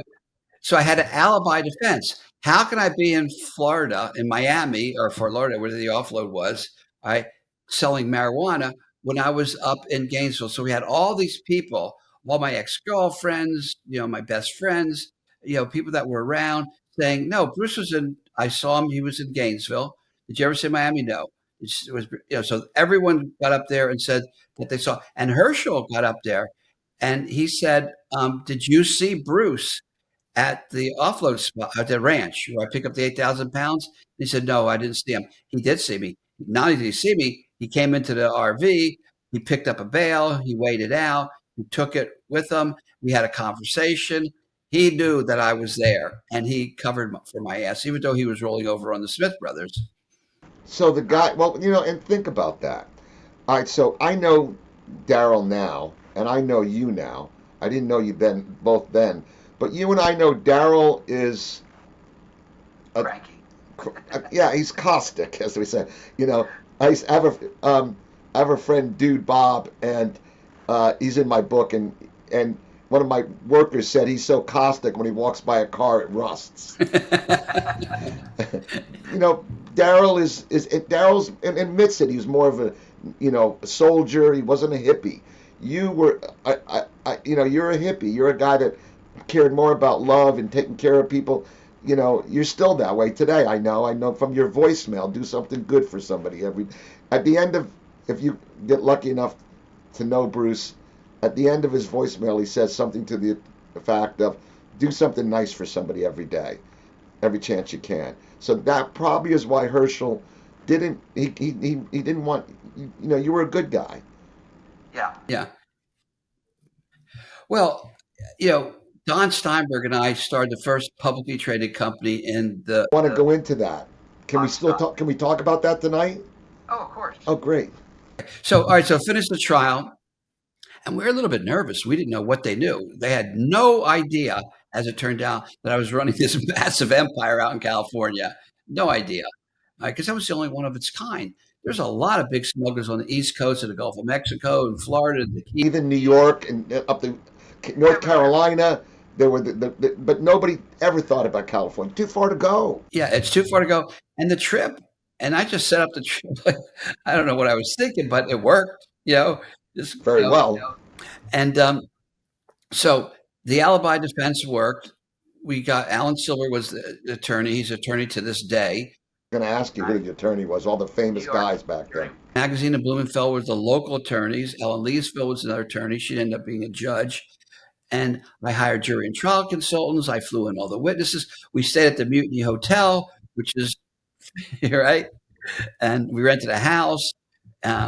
I had an alibi defense. How can I be in Florida, in Miami or Fort Lauderdale, where the offload was, right, selling marijuana when I was up in Gainesville? So we had all these people, all my ex-girlfriends, my best friends, people that were around saying, no, Bruce was in, I saw him, he was in Gainesville. Did you ever say Miami? No. It was, so everyone got up there and said that they saw, and Herschel got up there and he said, did you see Bruce at the offload spot at the ranch where I pick up the 8,000 pounds? He said, no, I didn't see him. He did see me. Not only did he see me, he came into the RV, he picked up a bale, he weighed it out, he took it with him. We had a conversation. He knew that I was there and he covered for my ass, even though he was rolling over on the Smith brothers. So the guy, well, and think about that. All right, so I know Daryl now, and I know you now. I didn't know you then, both then, but you and I know Daryl is a, yeah, he's caustic, as we say. You know, I have a friend, Dude Bob, and he's in my book, and one of my workers said he's so caustic when he walks by a car it rusts. you know, Daryl's admits it. He was more of a soldier. He wasn't a hippie. You were, you're a hippie. You're a guy that cared more about love and taking care of people. You're still that way today. I know from your voicemail. Do something good for somebody at the end of, if you get lucky enough to know Bruce, at the end of his voicemail, he says something to the fact of, do something nice for somebody every day, every chance you can. So that probably is why Herschel didn't, he didn't want, you were a good guy. Yeah. Well, Don Steinberg and I started the first publicly traded company in the. I want to go into that. Can we still talk? Can we talk about that tonight? Oh, great. So, all right. So, finish the trial. And we were a little bit nervous. We didn't know what they knew. They had no idea, as it turned out, that I was running this massive empire out in California. No idea. Because I was the only one of its kind. There's a lot of big smugglers on the East Coast of the Gulf of Mexico and Florida. Even New York and up to North Carolina. There were but nobody ever thought about California. Too far to go. Yeah, it's too far to go. And the trip, and I just set up the trip. I don't know what I was thinking, but it worked. Just, Very well. and so the alibi defense worked. We got Alan Silver was the attorney. He's attorney to this day. I'm going to ask you who the attorney was. All the famous guys back then. Magazine in Bloomingdale was the local attorneys. Ellen Leesville was another attorney. She ended up being a judge. And I hired jury and trial consultants. I flew in all the witnesses. We stayed at the Mutiny Hotel, which is right, and we rented a house.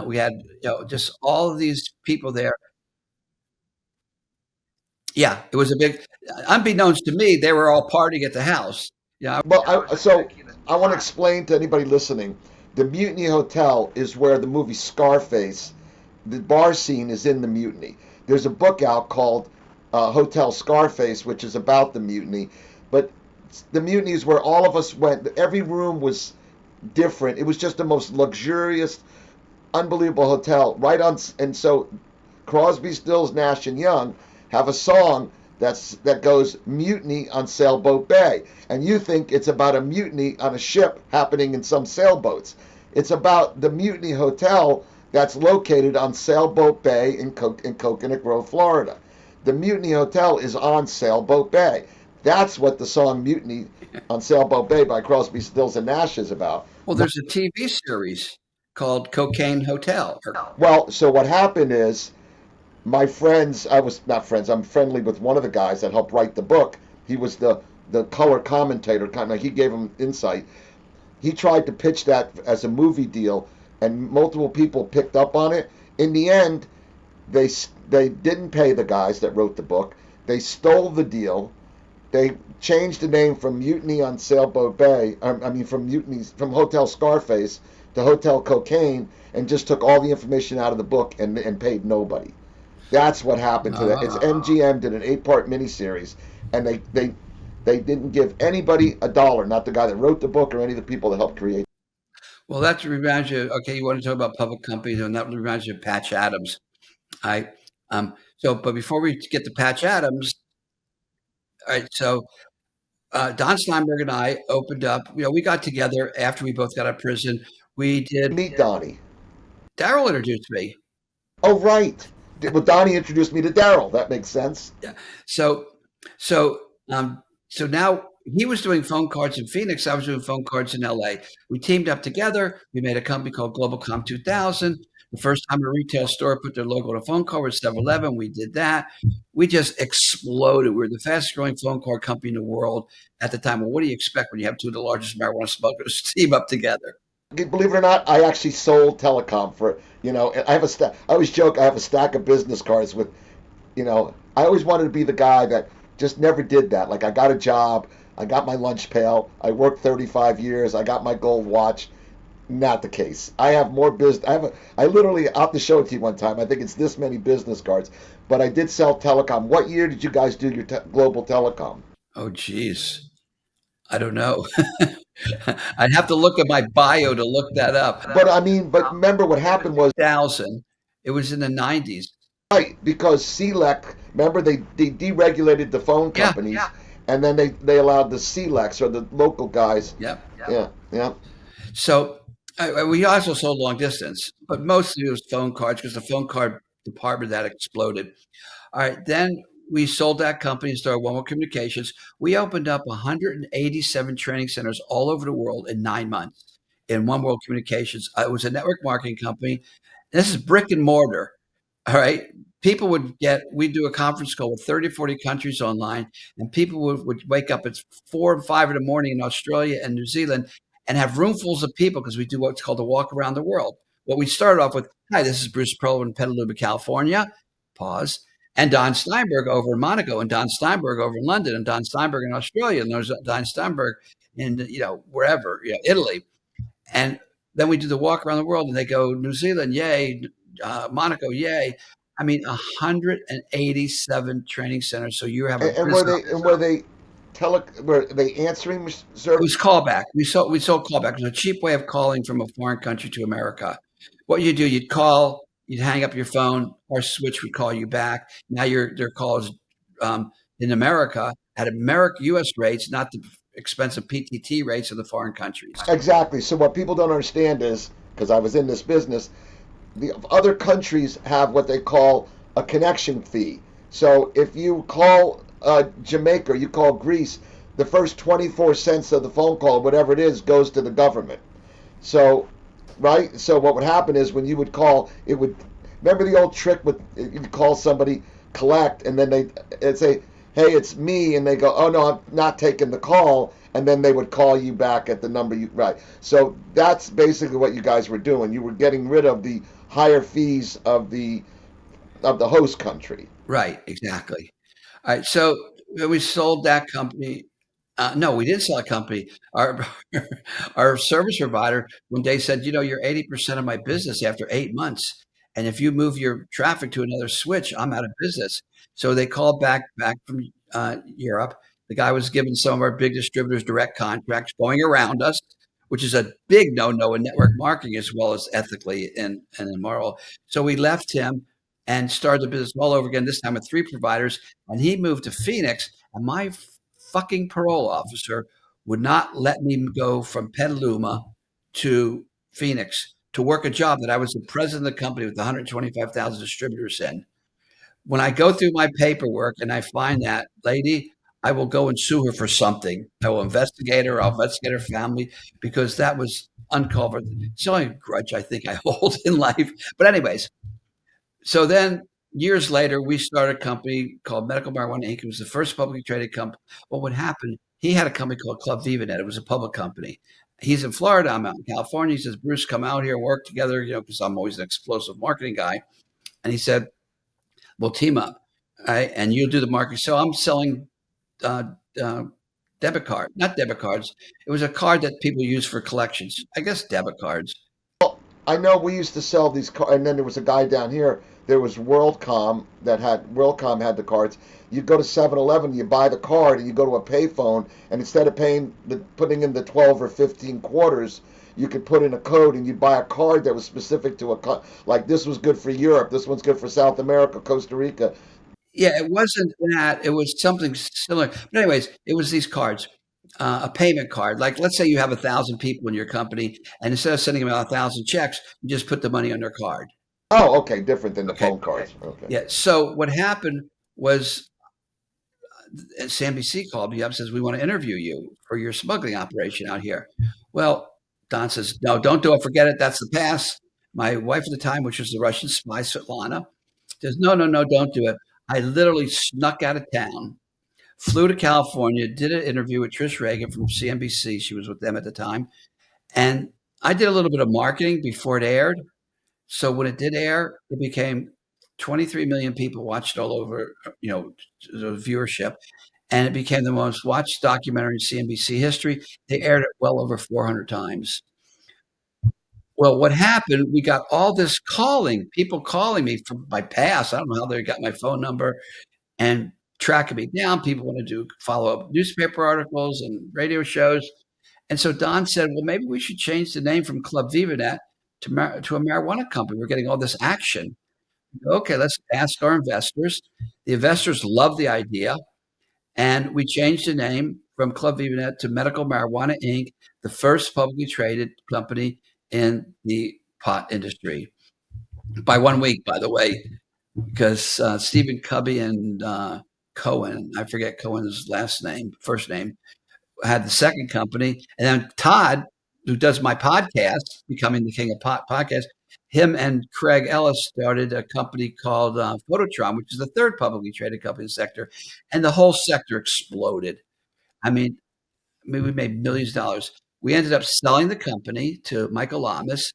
We had just all of these people there. Yeah, it was a big. Unbeknownst to me, they were all partying at the house. Yeah, Well, I want to explain to anybody listening. The Mutiny Hotel is where the movie Scarface, the bar scene is in the Mutiny. There's a book out called Hotel Scarface, which is about the mutiny. But the mutiny is where all of us went. Every room was different. It was just the most luxurious, unbelievable hotel. Right on, and so Crosby, Stills, Nash and Young have a song that goes mutiny on Sailboat Bay, and you think it's about a mutiny on a ship happening in some sailboats. It's about the Mutiny Hotel that's located on Sailboat Bay in Coconut Grove, Florida. The Mutiny Hotel is on Sailboat Bay. That's what the song Mutiny on Sailboat Bay by Crosby, Stills, and Nash is about. Well, there's a TV series called Cocaine Hotel. Well, so what happened is my friends, I was not friends, I'm friendly with one of the guys that helped write the book. He was the color commentator, kind of, he gave him insight. He tried to pitch that as a movie deal, and multiple people picked up on it. In the end, they didn't pay the guys that wrote the book. They stole the deal. They changed the name from Mutiny on Sailboat Bay, from Hotel Scarface to Hotel Cocaine, and just took all the information out of the book and paid nobody. That's what happened to that. It's MGM did an 8-part miniseries, and they didn't give anybody a dollar, not the guy that wrote the book or any of the people that helped create. Well, that reminds you. Okay, you want to talk about public companies, and that reminds you of Patch Adams. I but before we get to Patch Adams, all right. So Don Steinberg and I opened up. We got together after we both got out of prison. We did. Meet Donnie. Daryl introduced me. Oh, right. Well, Donnie introduced me to Daryl. That makes sense. Yeah. So now he was doing phone cards in Phoenix. I was doing phone cards in LA. We teamed up together. We made a company called GlobalCom 2000. The first time a retail store put their logo on a phone card was 7-Eleven. We did that. We just exploded. We were the fastest growing phone card company in the world at the time. Well, what do you expect when you have two of the largest marijuana smokers team up together? Believe it or not, I actually sold telecom for, I have a stack. I always joke I have a stack of business cards with, I always wanted to be the guy that just never did that. Like, I got a job, I got my lunch pail, I worked 35 years, I got my gold watch. Not the case. I have more business. I literally, I'll have to show it to you one time. I think it's this many business cards. But I did sell telecom. What year did you guys do your global telecom? Oh, geez. I don't know. I'd have to look at my bio to look that up. But remember what happened was 2000. It was in the 90s. Right, because CLEC, remember they deregulated the phone companies, and then they allowed the CLECs or the local guys. Yep. Yeah. So we also sold long distance, but mostly it was phone cards because the phone card department that exploded. All right, then we sold that company and started One World Communications. We opened up 187 training centers all over the world in 9 months in One World Communications. It was a network marketing company. This is brick and mortar. All right. We'd do a conference call with 30, 40 countries online, and people would wake up at 4 and 5 in the morning in Australia and New Zealand and have roomfuls of people because we do what's called a walk around the world. Well, we started off with, hi, this is Bruce Perlowin, Petaluma, California. Pause. And Don Steinberg over in Monaco, and Don Steinberg over in London, and Don Steinberg in Australia, and there's Don Steinberg in, wherever, Italy. And then we do the walk around the world, and they go, New Zealand, yay. Monaco, yay. 187 training centers. So you have were they answering service? It was callback. We sold callback. It was a cheap way of calling from a foreign country to America. What you do, you'd call, you'd hang up your phone, our switch would call you back. Now their calls in America at U.S. rates, not the expensive PTT rates of the foreign countries. Exactly. So what people don't understand is, because I was in this business, the other countries have what they call a connection fee. So if you call Jamaica, you call Greece, the first 24 cents of the phone call, whatever it is, goes to the government. So, right? So what would happen is when you would call, it would, remember the old trick with, you could call somebody, collect, and then they'd say, hey, it's me, and they go, oh no, I'm not taking the call, and then they would call you back at the number you, right. So that's basically what you guys were doing. You were getting rid of the higher fees of the host country. Right, exactly. All right, so we sold that company. No, we didn't sell a company. Our our service provider one day said, "You know, you're 80% of my business after 8 months, and if you move your traffic to another switch, I'm out of business." So they called back from Europe. The guy was giving some of our big distributors direct contracts, going around us, which is a big no-no in network marketing as well as ethically and immoral. So we left him and started the business all over again. This time with 3 providers, and he moved to Phoenix. And my fucking parole officer would not let me go from Petaluma to Phoenix to work a job that I was the president of the company with 125,000 distributors in. When I go through my paperwork and I find that lady, I will go and sue her for something. I will investigate her. I'll investigate her family because that was uncovered. It's the only grudge I think I hold in life. But anyways, so then years later, we started a company called Medical Marijuana Inc. It was the first publicly traded company. Well, what happened? He had a company called Club VivaNet. It was a public company. He's in Florida. I'm out in California. He says, Bruce, come out here, work together, because I'm always an explosive marketing guy. And he said, we'll team up, right? And you'll do the marketing. So I'm selling uh, uh, debit card, not debit cards. It was a card that people use for collections. I guess debit cards. I know we used to sell these cards, and then there was a guy down here. There was WorldCom had the cards. You go to 7-Eleven, you buy the card, and you go to a payphone, and instead of putting in the 12 or 15 quarters, you could put in a code, and you buy a card that was specific to like this was good for Europe, this one's good for South America, Costa Rica. Yeah, it wasn't that. It was something similar. But anyways, it was these cards, a payment card. Like, let's say you have 1,000 people in your company, and instead of sending them out 1,000 checks, you just put the money on their card. Oh, okay, different than the Okay. phone cards. Okay. Yeah. So what happened was CNBC called me up and says, we want to interview you for your smuggling operation out here. Well, Don says, no, don't do it. Forget it. That's the past. My wife at the time, which was the Russian spy, Svetlana, says, no, no, no, don't do it. I literally snuck out of town, flew to California, did an interview with Trish Reagan from CNBC. She was with them at the time. And I did a little bit of marketing before it aired. So when it did air, it became 23 million people watched all over, the viewership. And it became the most watched documentary in CNBC history. They aired it well over 400 times. Well, what happened, we got all this calling, people calling me from my past. I don't know how they got my phone number and tracking me down. People want to do follow up newspaper articles and radio shows. And so Don said, well, maybe we should change the name from Club VivaNet to a marijuana company. We're getting all this action. Okay, let's ask our investors. The investors love the idea. And we changed the name from Club VivaNet to Medical Marijuana Inc., the first publicly traded company in the pot industry. By 1 week, by the way, because Stephen Covey and Cohen, I forget Cohen's first name, had the second company. And then Todd, who does my podcast, Becoming the King of Podcast, him and Craig Ellis started a company called Phototron, which is the third publicly traded company in the sector. And the whole sector exploded. I mean, we made millions of dollars. We ended up selling the company to Michael Lamas.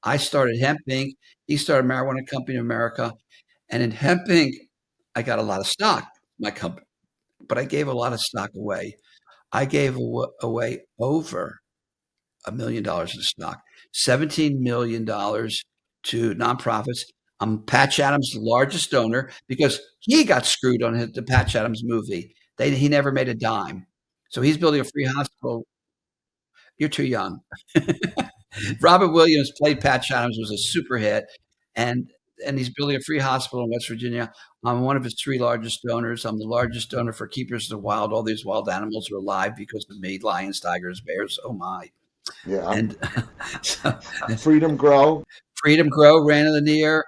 I started Hemp Inc. He started Marijuana Company of America. And in Hemp Inc., I got a lot of stock, my company, but I gave a lot of stock away. I gave away over $1 million in stock, $17 million to nonprofits. I'm Patch Adams' largest donor because he got screwed on the Patch Adams movie. He never made a dime. So he's building a free hospital. You're too young. Robert Williams played Patch Adams, was a super hit, and he's building a free hospital in West Virginia. I'm one of his 3 largest donors. I'm the largest donor for Keepers of the Wild. All these wild animals are alive because of me: lions, tigers, bears. Oh my! Yeah. And so, Freedom Grow. Freedom Grow ran in the near.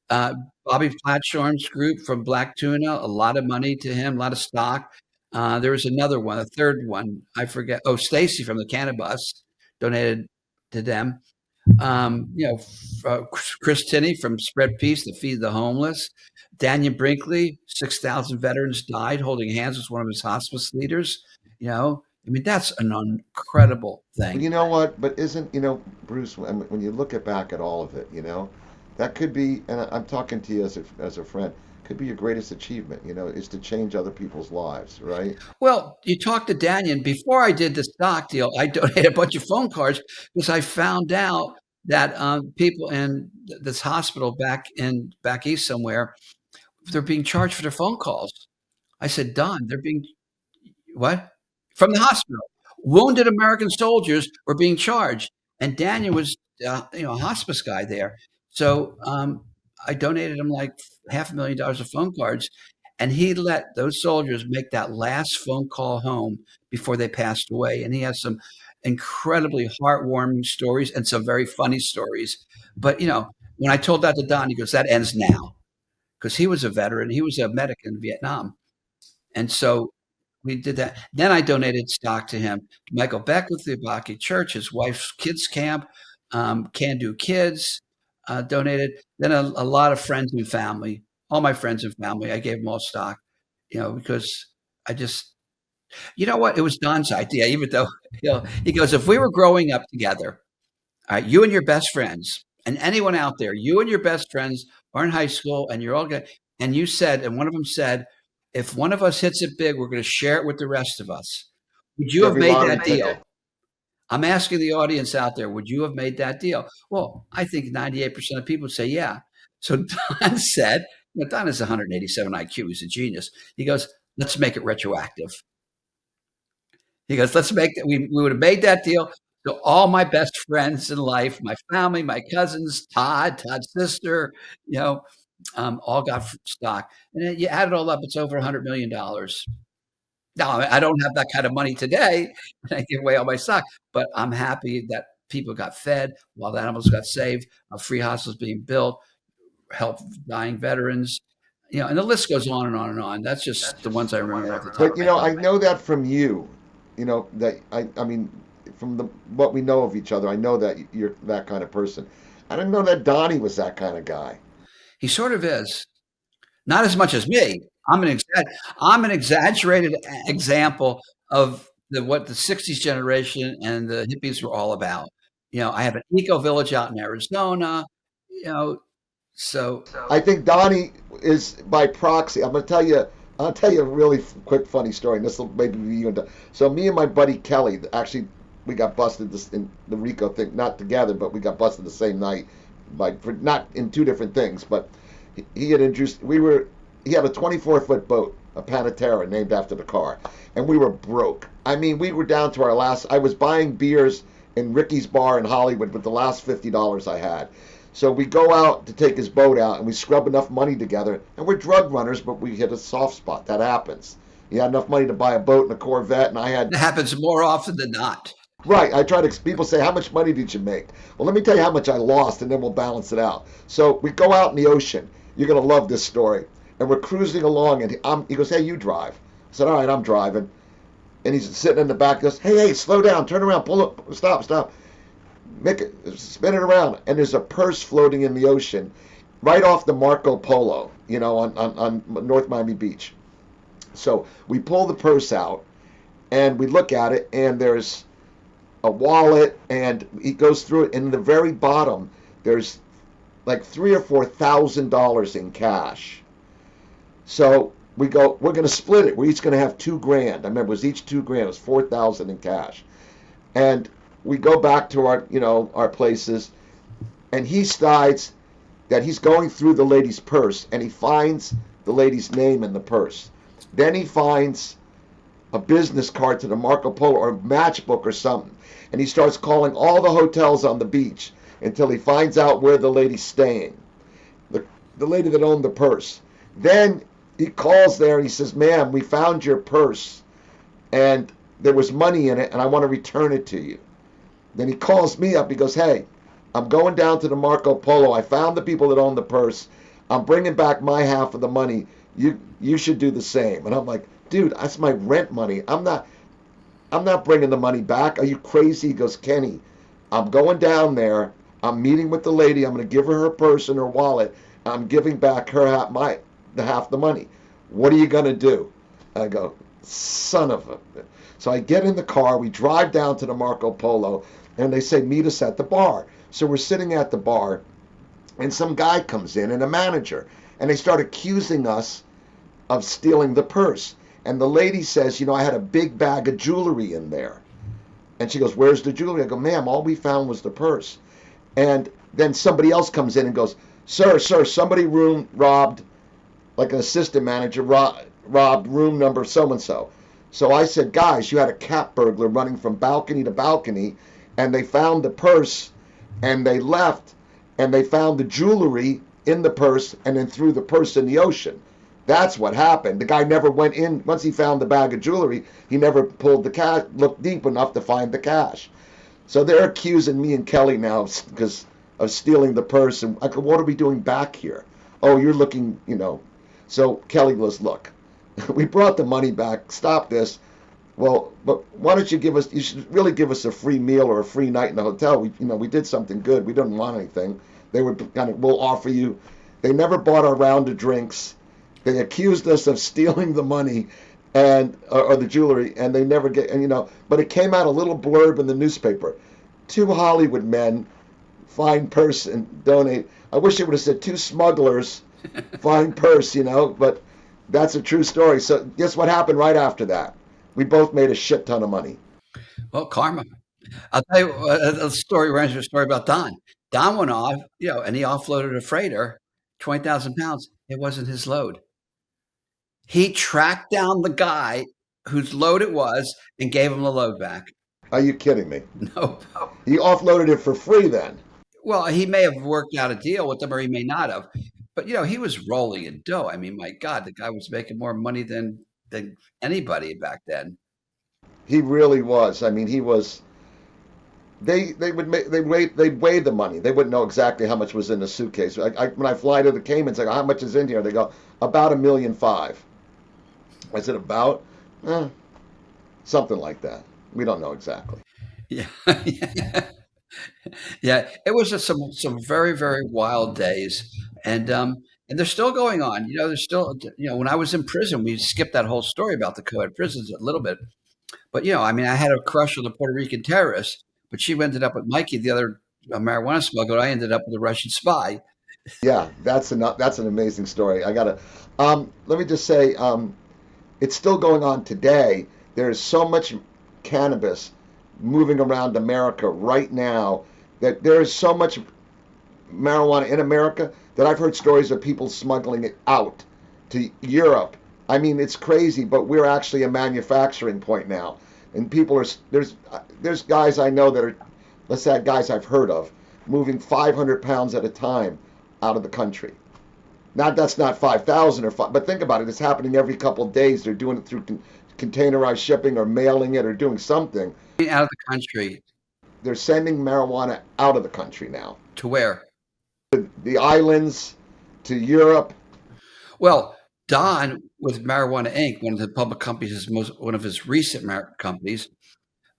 Uh, Bobby Platshorn's group from Black Tuna, a lot of money to him, a lot of stock. There was another one, a third one, I forget. Oh, Stacy from the Cannabis donated to them. Chris Tinney from Spread Peace to feed the homeless. Daniel Brinkley, 6,000 veterans died holding hands with one of his hospice leaders. I mean, that's an incredible Well, thing. you know what? But isn't, Bruce, when you look back at all of it, that could be, and I'm talking to you as a friend, could be your greatest achievement, is to change other people's lives, right? Well, you talked to Daniel. Before I did the stock deal, I donated a bunch of phone cards because I found out that people in this hospital back east somewhere, they're being charged for their phone calls. I said, Don, they're being what? From the hospital. Wounded American soldiers were being charged, and Daniel was, a hospice guy there. So I donated him like $500,000 of phone cards, and he let those soldiers make that last phone call home before they passed away. And he has some incredibly heartwarming stories and some very funny stories. But when I told that to Don, he goes, "That ends now," because he was a veteran. He was a medic in Vietnam, and so we did that. Then I donated stock to him. Michael Beck with the Abaki Church, his wife's kids camp, Can Do Kids, donated. Then a lot of friends and family, all my friends and family, I gave them all stock, because I just, you know what? It was Don's idea, even though, he goes, if we were growing up together, all right, you and your best friends, and anyone out there, you and your best friends are in high school, and you're all good. And you said, and one of them said, if one of us hits it big, we're going to share it with the rest of us. Would you have Every made lottery that deal? ticket. I'm asking the audience out there, would you have made that deal? Well, I think 98% of people say, yeah. So Don said, Don is 187 IQ. He's a genius. He goes, let's make it retroactive. He goes, let's make that. We would have made that deal. So all my best friends in life, my family, my cousins, Todd's sister, you know, all got stock. And then you add it all up, it's over $100 million. Now, I don't have that kind of money today. I give away all my stock, but I'm happy that people got fed while the animals got saved, a free hospital being built, help dying veterans, and the list goes on and on and on. That's just the ones I remember off the top But of my head. I know that from you, that I mean, from what we know of each other, I know that you're that kind of person. I didn't know that Donnie was that kind of guy. He sort of is. Not as much as me. I'm an exaggerated example of what the '60s generation and the hippies were all about. I have an eco village out in Arizona. You know, so I think Donnie is by proxy. I'll tell you a really quick funny story, and this will maybe be you and so me and my buddy Kelly, actually, we got busted this in the Rico thing, not together, but we got busted the same night, for not in two different things, but he had introduced. He had a 24-foot boat, a Panatera, named after the car, and we were broke. I mean, we were down to our last. I was buying beers in Ricky's bar in Hollywood with the last $50 I had. So we go out to take his boat out, and we scrub enough money together, and we're drug runners, but we hit a soft spot. That happens. He had enough money to buy a boat and a Corvette, and I had. it happens more often than not. Right. I try to. People say, "How much money did you make?" Well, let me tell you how much I lost, and then we'll balance it out. So we go out in the ocean. You're gonna love this story. And we're cruising along, and he goes, "Hey, you drive." I said, "All right, I'm driving." And he's sitting in the back. He goes, "Hey, slow down, turn around, pull up, stop. Make it, spin it around." And there's a purse floating in the ocean, right off the Marco Polo, on North Miami Beach. So we pull the purse out, and we look at it, and there's a wallet, and he goes through it, and in the very bottom, there's like $3,000 or $4,000 in cash. So we go, we're going to split it. We're each going to have 2 grand. I remember it was each 2 grand. It was 4,000 in cash. And we go back to our places, and he decides that he's going through the lady's purse, and he finds the lady's name in the purse. Then he finds a business card to the Marco Polo or a matchbook or something, and he starts calling all the hotels on the beach until he finds out where the lady's staying, the lady that owned the purse. Then he calls there and he says, "Ma'am, we found your purse, and there was money in it, and I want to return it to you." Then he calls me up. He goes, "Hey, I'm going down to the Marco Polo. I found the people that own the purse. I'm bringing back my half of the money. You should do the same." And I'm like, "Dude, that's my rent money. I'm not bringing the money back. Are you crazy?" He goes, "Kenny, I'm going down there. I'm meeting with the lady. I'm going to give her her purse and her wallet. I'm giving back her half the money. What are you going to do?" I go, "Son of a." So I get in the car. We drive down to the Marco Polo, and they say, "Meet us at the bar." So we're sitting at the bar, and some guy comes in and a manager, and they start accusing us of stealing the purse. And the lady says, "I had a big bag of jewelry in there." And she goes, "Where's the jewelry?" I go, "Ma'am, all we found was the purse." And then somebody else comes in and goes, Sir, somebody robbed, like an assistant manager, robbed room number so and so." So I said, "Guys, you had a cat burglar running from balcony to balcony, and they found the purse, and they left, and they found the jewelry in the purse, and then threw the purse in the ocean. That's what happened. The guy never went in. Once he found the bag of jewelry, he never pulled the cash, looked deep enough to find the cash." So they're accusing me and Kelly now because of stealing the purse. And I go, "What are we doing back here?" "Oh, you're looking. So Kelly goes, "Look, we brought the money back. Stop this." "Well, but why don't you should really give us a free meal or a free night in the hotel. We did something good. We didn't want anything." They were "We'll offer you." They never bought our round of drinks. They accused us of stealing the money and or the jewelry, and they never get. But it came out a little blurb in the newspaper: "Two Hollywood men find purse and donate." I wish it would have said "two smugglers find purse," but that's a true story. So guess what happened right after that? We both made a shit ton of money. Well, karma. I'll tell you a story, reminds me of a story about Don. Don went off, and he offloaded a freighter, 20,000 pounds. It wasn't his load. He tracked down the guy whose load it was and gave him the load back. Are you kidding me? No. He offloaded it for free then. Well, he may have worked out a deal with them or he may not have. But he was rolling in dough. I mean, my God, the guy was making more money than anybody back then. He really was. I mean, he was. They would make they'd weigh the money. They wouldn't know exactly how much was in the suitcase. When I fly to the Caymans, I go, "How much is in here?" They go, "About 1,500,000." I said, "About, eh, something like that." We don't know exactly. Yeah. Yeah, it was just some very, very wild days, and they're still going on. There's still, when I was in prison, we skipped that whole story about the co-ed prisons a little bit, but I mean, I had a crush on the Puerto Rican terrorist, but she ended up with Mikey, the other marijuana smuggler. I ended up with a Russian spy. Yeah, that's an amazing story. I gotta. Let me just say, it's still going on today. There is so much cannabis moving around America right now that there is so much marijuana in America that I've heard stories of people smuggling it out to Europe. I mean, it's crazy, but we're actually a manufacturing point now, and people are there's guys I know that are, let's say guys I've heard of, moving 500 pounds at a time out of the country. Now that's not 5,000 or five, but think about it. It's happening every couple of days. They're doing it through containerized shipping or mailing it or doing something. Out of the country They're sending marijuana out of the country now. to where? The islands, to Europe. Well, Don with Marijuana Inc., one of the public companies, one of his recent companies,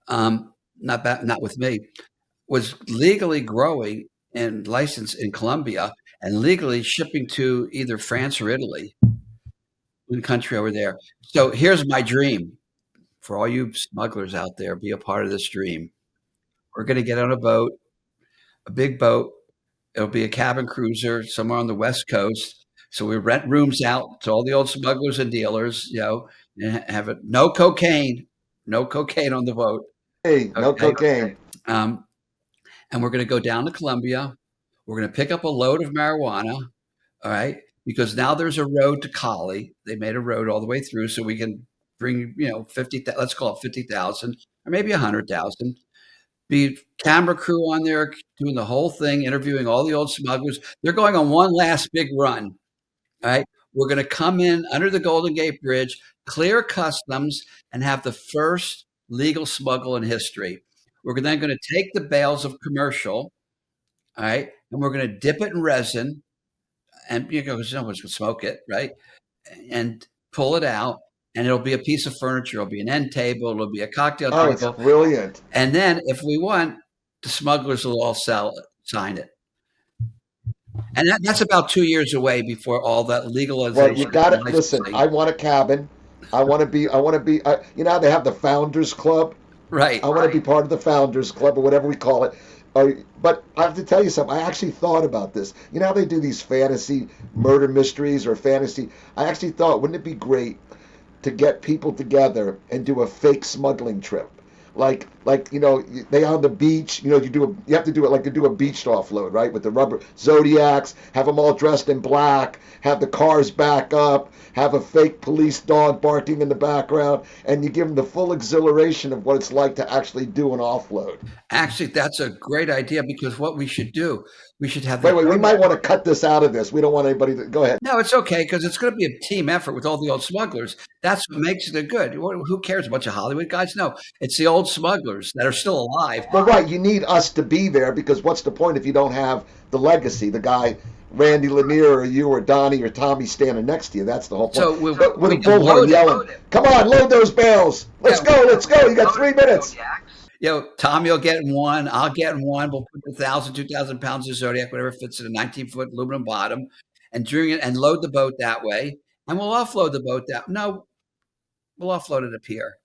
not with me, was legally growing and licensed in Colombia and legally shipping to either France or Italy, the country over there. So here's my dream for all you smugglers out there: be a part of this dream. We're going to get on a boat, a big boat. It'll be a cabin cruiser somewhere on the West Coast. So we rent rooms out to all the old smugglers and dealers, and have it. No cocaine, no cocaine on the boat. Hey, no Okay. cocaine. Um, and we're going to go down to Colombia. We're going to pick up a load of marijuana. All right. Because now there's a road to Cali. They made a road all the way through so we can bring, 50, let's call it 50,000 or maybe 100,000. Be camera crew on there doing the whole thing, interviewing all the old smugglers. They're going on one last big run. All right. We're going to come in under the Golden Gate Bridge, clear customs, and have the first legal smuggle in history. We're then going to take the bales of commercial. All right, and we're going to dip it in resin, and because no one's going to smoke it, right? And pull it out, and it'll be a piece of furniture. It'll be an end table. It'll be a cocktail Oh, it's table, brilliant. and then if we want, the smugglers will all sign it. And that's about 2 years away before all that Well, you legalization got and it. Listen, licensing. I want a cabin. I want to be, you know how they have the Founders Club? I Right. want to be part of the Founders Club or whatever we call it. But I have to tell you something. I actually thought about this. You know how they do these fantasy murder mysteries or fantasy? I actually thought, wouldn't it be great to get people together and do a fake smuggling trip? Like they on the beach. You have to do it like you do a beach offload, right? With the rubber Zodiacs, have them all dressed in black, have the cars back up, have a fake police dog barking in the background, and you give them the full exhilaration of what it's like to actually do an offload. Actually, that's a great idea because what we should do, we should have the Wait, we might want to cut this out of this. We don't want anybody to go ahead. No, it's okay because it's going to be a team effort with all the old smugglers. That's what makes it good. Who cares? A bunch of Hollywood guys? No, it's the old smugglers that are still alive. Well, right, you need us to be there because what's the point if you don't have the legacy? The guy, Randy Lanier, or you, or Donnie, or Tommy standing next to you. That's the whole point. So With a we can bullhorn load it. yelling, "Come on, load those bales! Let's Yeah. go, let's go! You got 3 minutes." Tommy will get in one. I'll get in one. We'll put 1,000, 2,000 pounds of Zodiac, whatever fits in a 19-foot aluminum bottom, and during it and load the boat that way. And we'll offload the boat that. No, we'll offload it up here.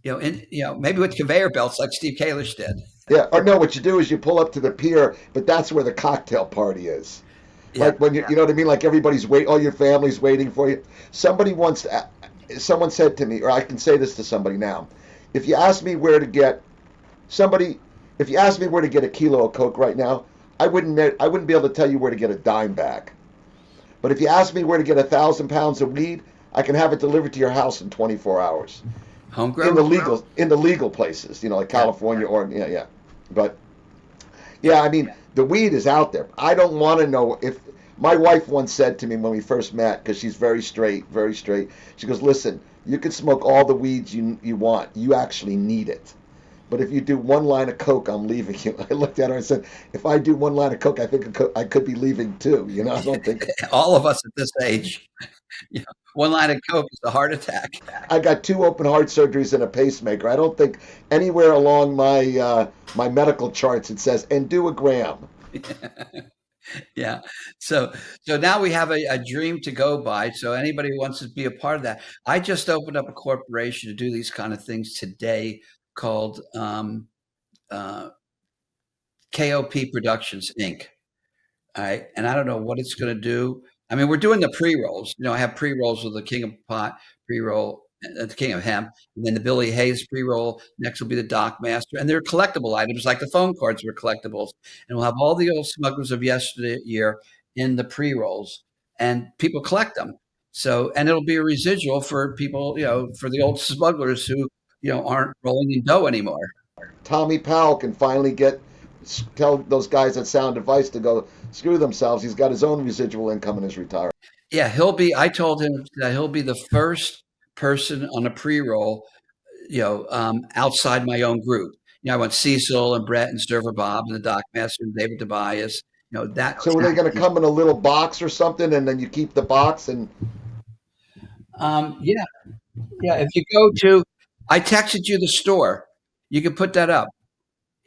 Maybe with conveyor belts like Steve Kalish did. Yeah, or no, what you do is you pull up to the pier, but that's where the cocktail party is. Yeah. Like when you know what I mean? Like everybody's all your family's waiting for you. Someone said to me, or I can say this to somebody now, if you ask me where to get if you ask me where to get a kilo of coke right now, I wouldn't be able to tell you where to get a dime bag. But if you ask me where to get 1,000 pounds of weed, I can have it delivered to your house in 24 hours. Homegrown? In the legal places, like California or yeah. But yeah, I mean, the weed is out there. I don't want to know if my wife once said to me when we first met, because she's very straight, very straight. She goes, "Listen, you can smoke all the weeds you want. You actually need it. But if you do one line of coke, I'm leaving you." I looked at her and said, "If I do one line of coke, I think I could be leaving too." I don't think all of us at this age. One line of coke is a heart attack. I got 2 open heart surgeries and a pacemaker. I don't think anywhere along my medical charts it says, "and do a gram." Yeah. So now we have a dream to go by. So anybody who wants to be a part of that, I just opened up a corporation to do these kind of things today called KOP Productions Inc. All right. And I don't know what it's going to do. I mean, we're doing the pre-rolls. I have pre-rolls with the King of Pot pre-roll, the King of Hemp, and then the Billy Hayes pre-roll. Next will be the Doc Master. And they're collectible items like the phone cards were collectibles. And we'll have all the old smugglers of yesteryear in the pre-rolls. And people collect them. So, and it'll be a residual for people, for the old smugglers who, aren't rolling in dough anymore. Tommy Powell can finally tell those guys at Sound Advice to go screw themselves. He's got his own residual income in his retirement. Yeah, I told him that he'll be the first person on a pre-roll, outside my own group. I want Cecil and Brett and Server Bob and the Doc Master and David Tobias. That. So are they going to come in a little box or something, and then you keep the box and? Yeah. If you go to, I texted you the store. You can put that up.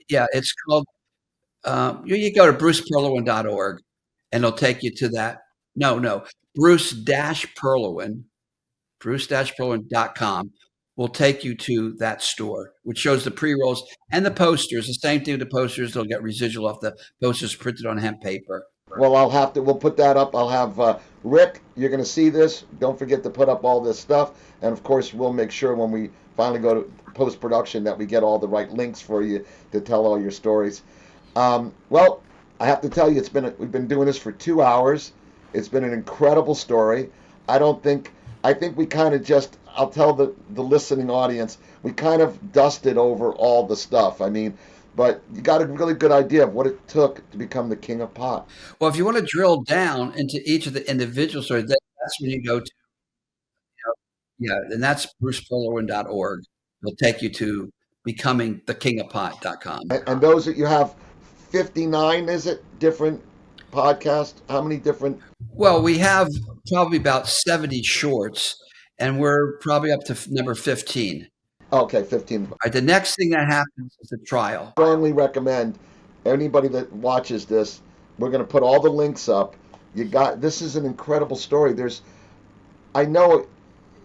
Yeah, it's called. You go to bruceperlowin.org, and it'll take you to that. No, Bruce-Perlowin, bruce-perlowin.com will take you to that store, which shows the pre-rolls and the posters. The same thing with the posters. They'll get residual off the posters printed on hemp paper. Well, we'll put that up. I'll have Rick, you're going to see this. Don't forget to put up all this stuff. And of course, we'll make sure when we finally go to post-production that we get all the right links for you to tell all your stories. Well, I have to tell you, we've been doing this for 2 hours. It's been an incredible story. I think we kind of I'll tell the listening audience, we kind of dusted over all the stuff. I mean, but you got a really good idea of what it took to become the King of Pot. Well, if you want to drill down into each of the individual stories, that's when you go to, and that's bruceperlowin.org. It'll take you to becoming thekingofpot.com. And those that you have 59, is it? Different podcast? How many different? Well, we have probably about 70 shorts, and we're probably up to number 15. Okay, 15. Right, the next thing that happens is the trial. Strongly recommend anybody that watches this. We're going to put all the links up. This is an incredible story. I know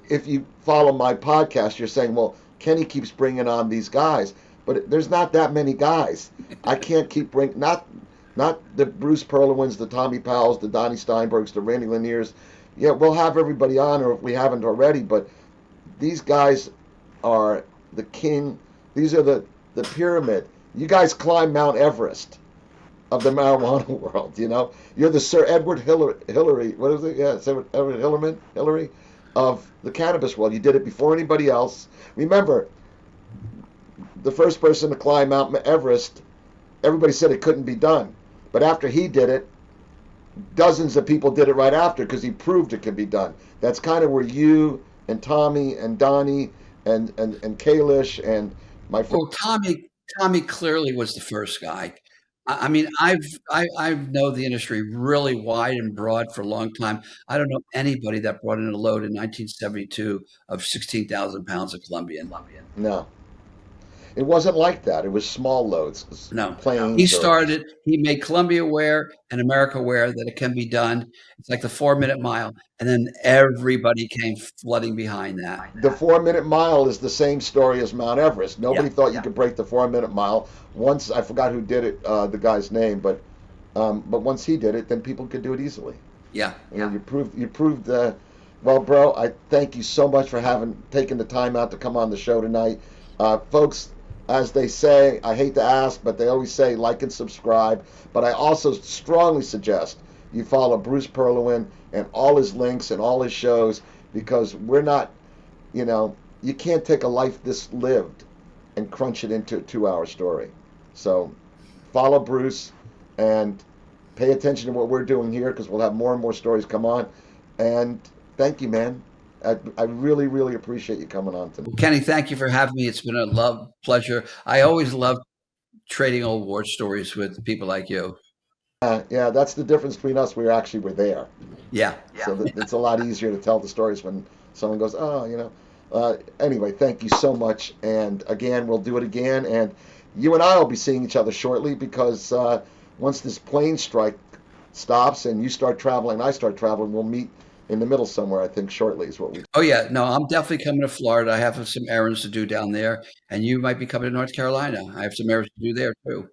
if you follow my podcast, you're saying, well, Kenny keeps bringing on these guys, but there's not that many guys. I can't keep bringing, not the Bruce Perlowins, the Tommy Powells, the Donnie Steinbergs, the Randy Laniers. Yeah, we'll have everybody on, or if we haven't already, but these guys are the king. These are the pyramid. You guys climb Mount Everest of the marijuana world. You're the Sir Edward Hillary. What is it? Yeah, Sir Edward Hillary of the cannabis world. You did it before anybody else. Remember, the first person to climb Mount Everest, everybody said it couldn't be done, but after he did it, dozens of people did it right after because he proved it could be done. That's kind of where you and Tommy and Donnie and Kalish and my friend. Well, Tommy clearly was the first guy. I mean, I've known the industry really wide and broad for a long time. I don't know anybody that brought in a load in 1972 of 16,000 pounds of Colombian. No, it wasn't like that. It was small loads. No, Planes. He made Columbia aware and America aware that it can be done. It's like the 4-minute mile. And then everybody came flooding behind that. The 4-minute mile is the same story as Mount Everest. Nobody thought you could break the 4-minute mile. Once, I forgot who did it, the guy's name, but once he did it, then people could do it easily. Yeah. You proved well, bro, I thank you so much for taking the time out to come on the show tonight. Folks, as they say, I hate to ask, but they always say like and subscribe. But I also strongly suggest you follow Bruce Perlowin and all his links and all his shows, because we're not, you can't take a life this lived and crunch it into a 2-hour story. So follow Bruce and pay attention to what we're doing here, because we'll have more and more stories come on. And thank you, man. I really, really appreciate you coming on tonight. Well, Kenny, thank you for having me. It's been a pleasure. I always love trading old war stories with people like you. Yeah, that's the difference between us. We were there. Yeah. So it's a lot easier to tell the stories when someone goes, anyway, thank you so much. And again, we'll do it again. And you and I will be seeing each other shortly, because once this plane strike stops and you start traveling and I start traveling, we'll meet in the middle somewhere, I think, shortly is what we. Oh, yeah. No, I'm definitely coming to Florida. I have some errands to do down there. And you might be coming to North Carolina. I have some errands to do there, too.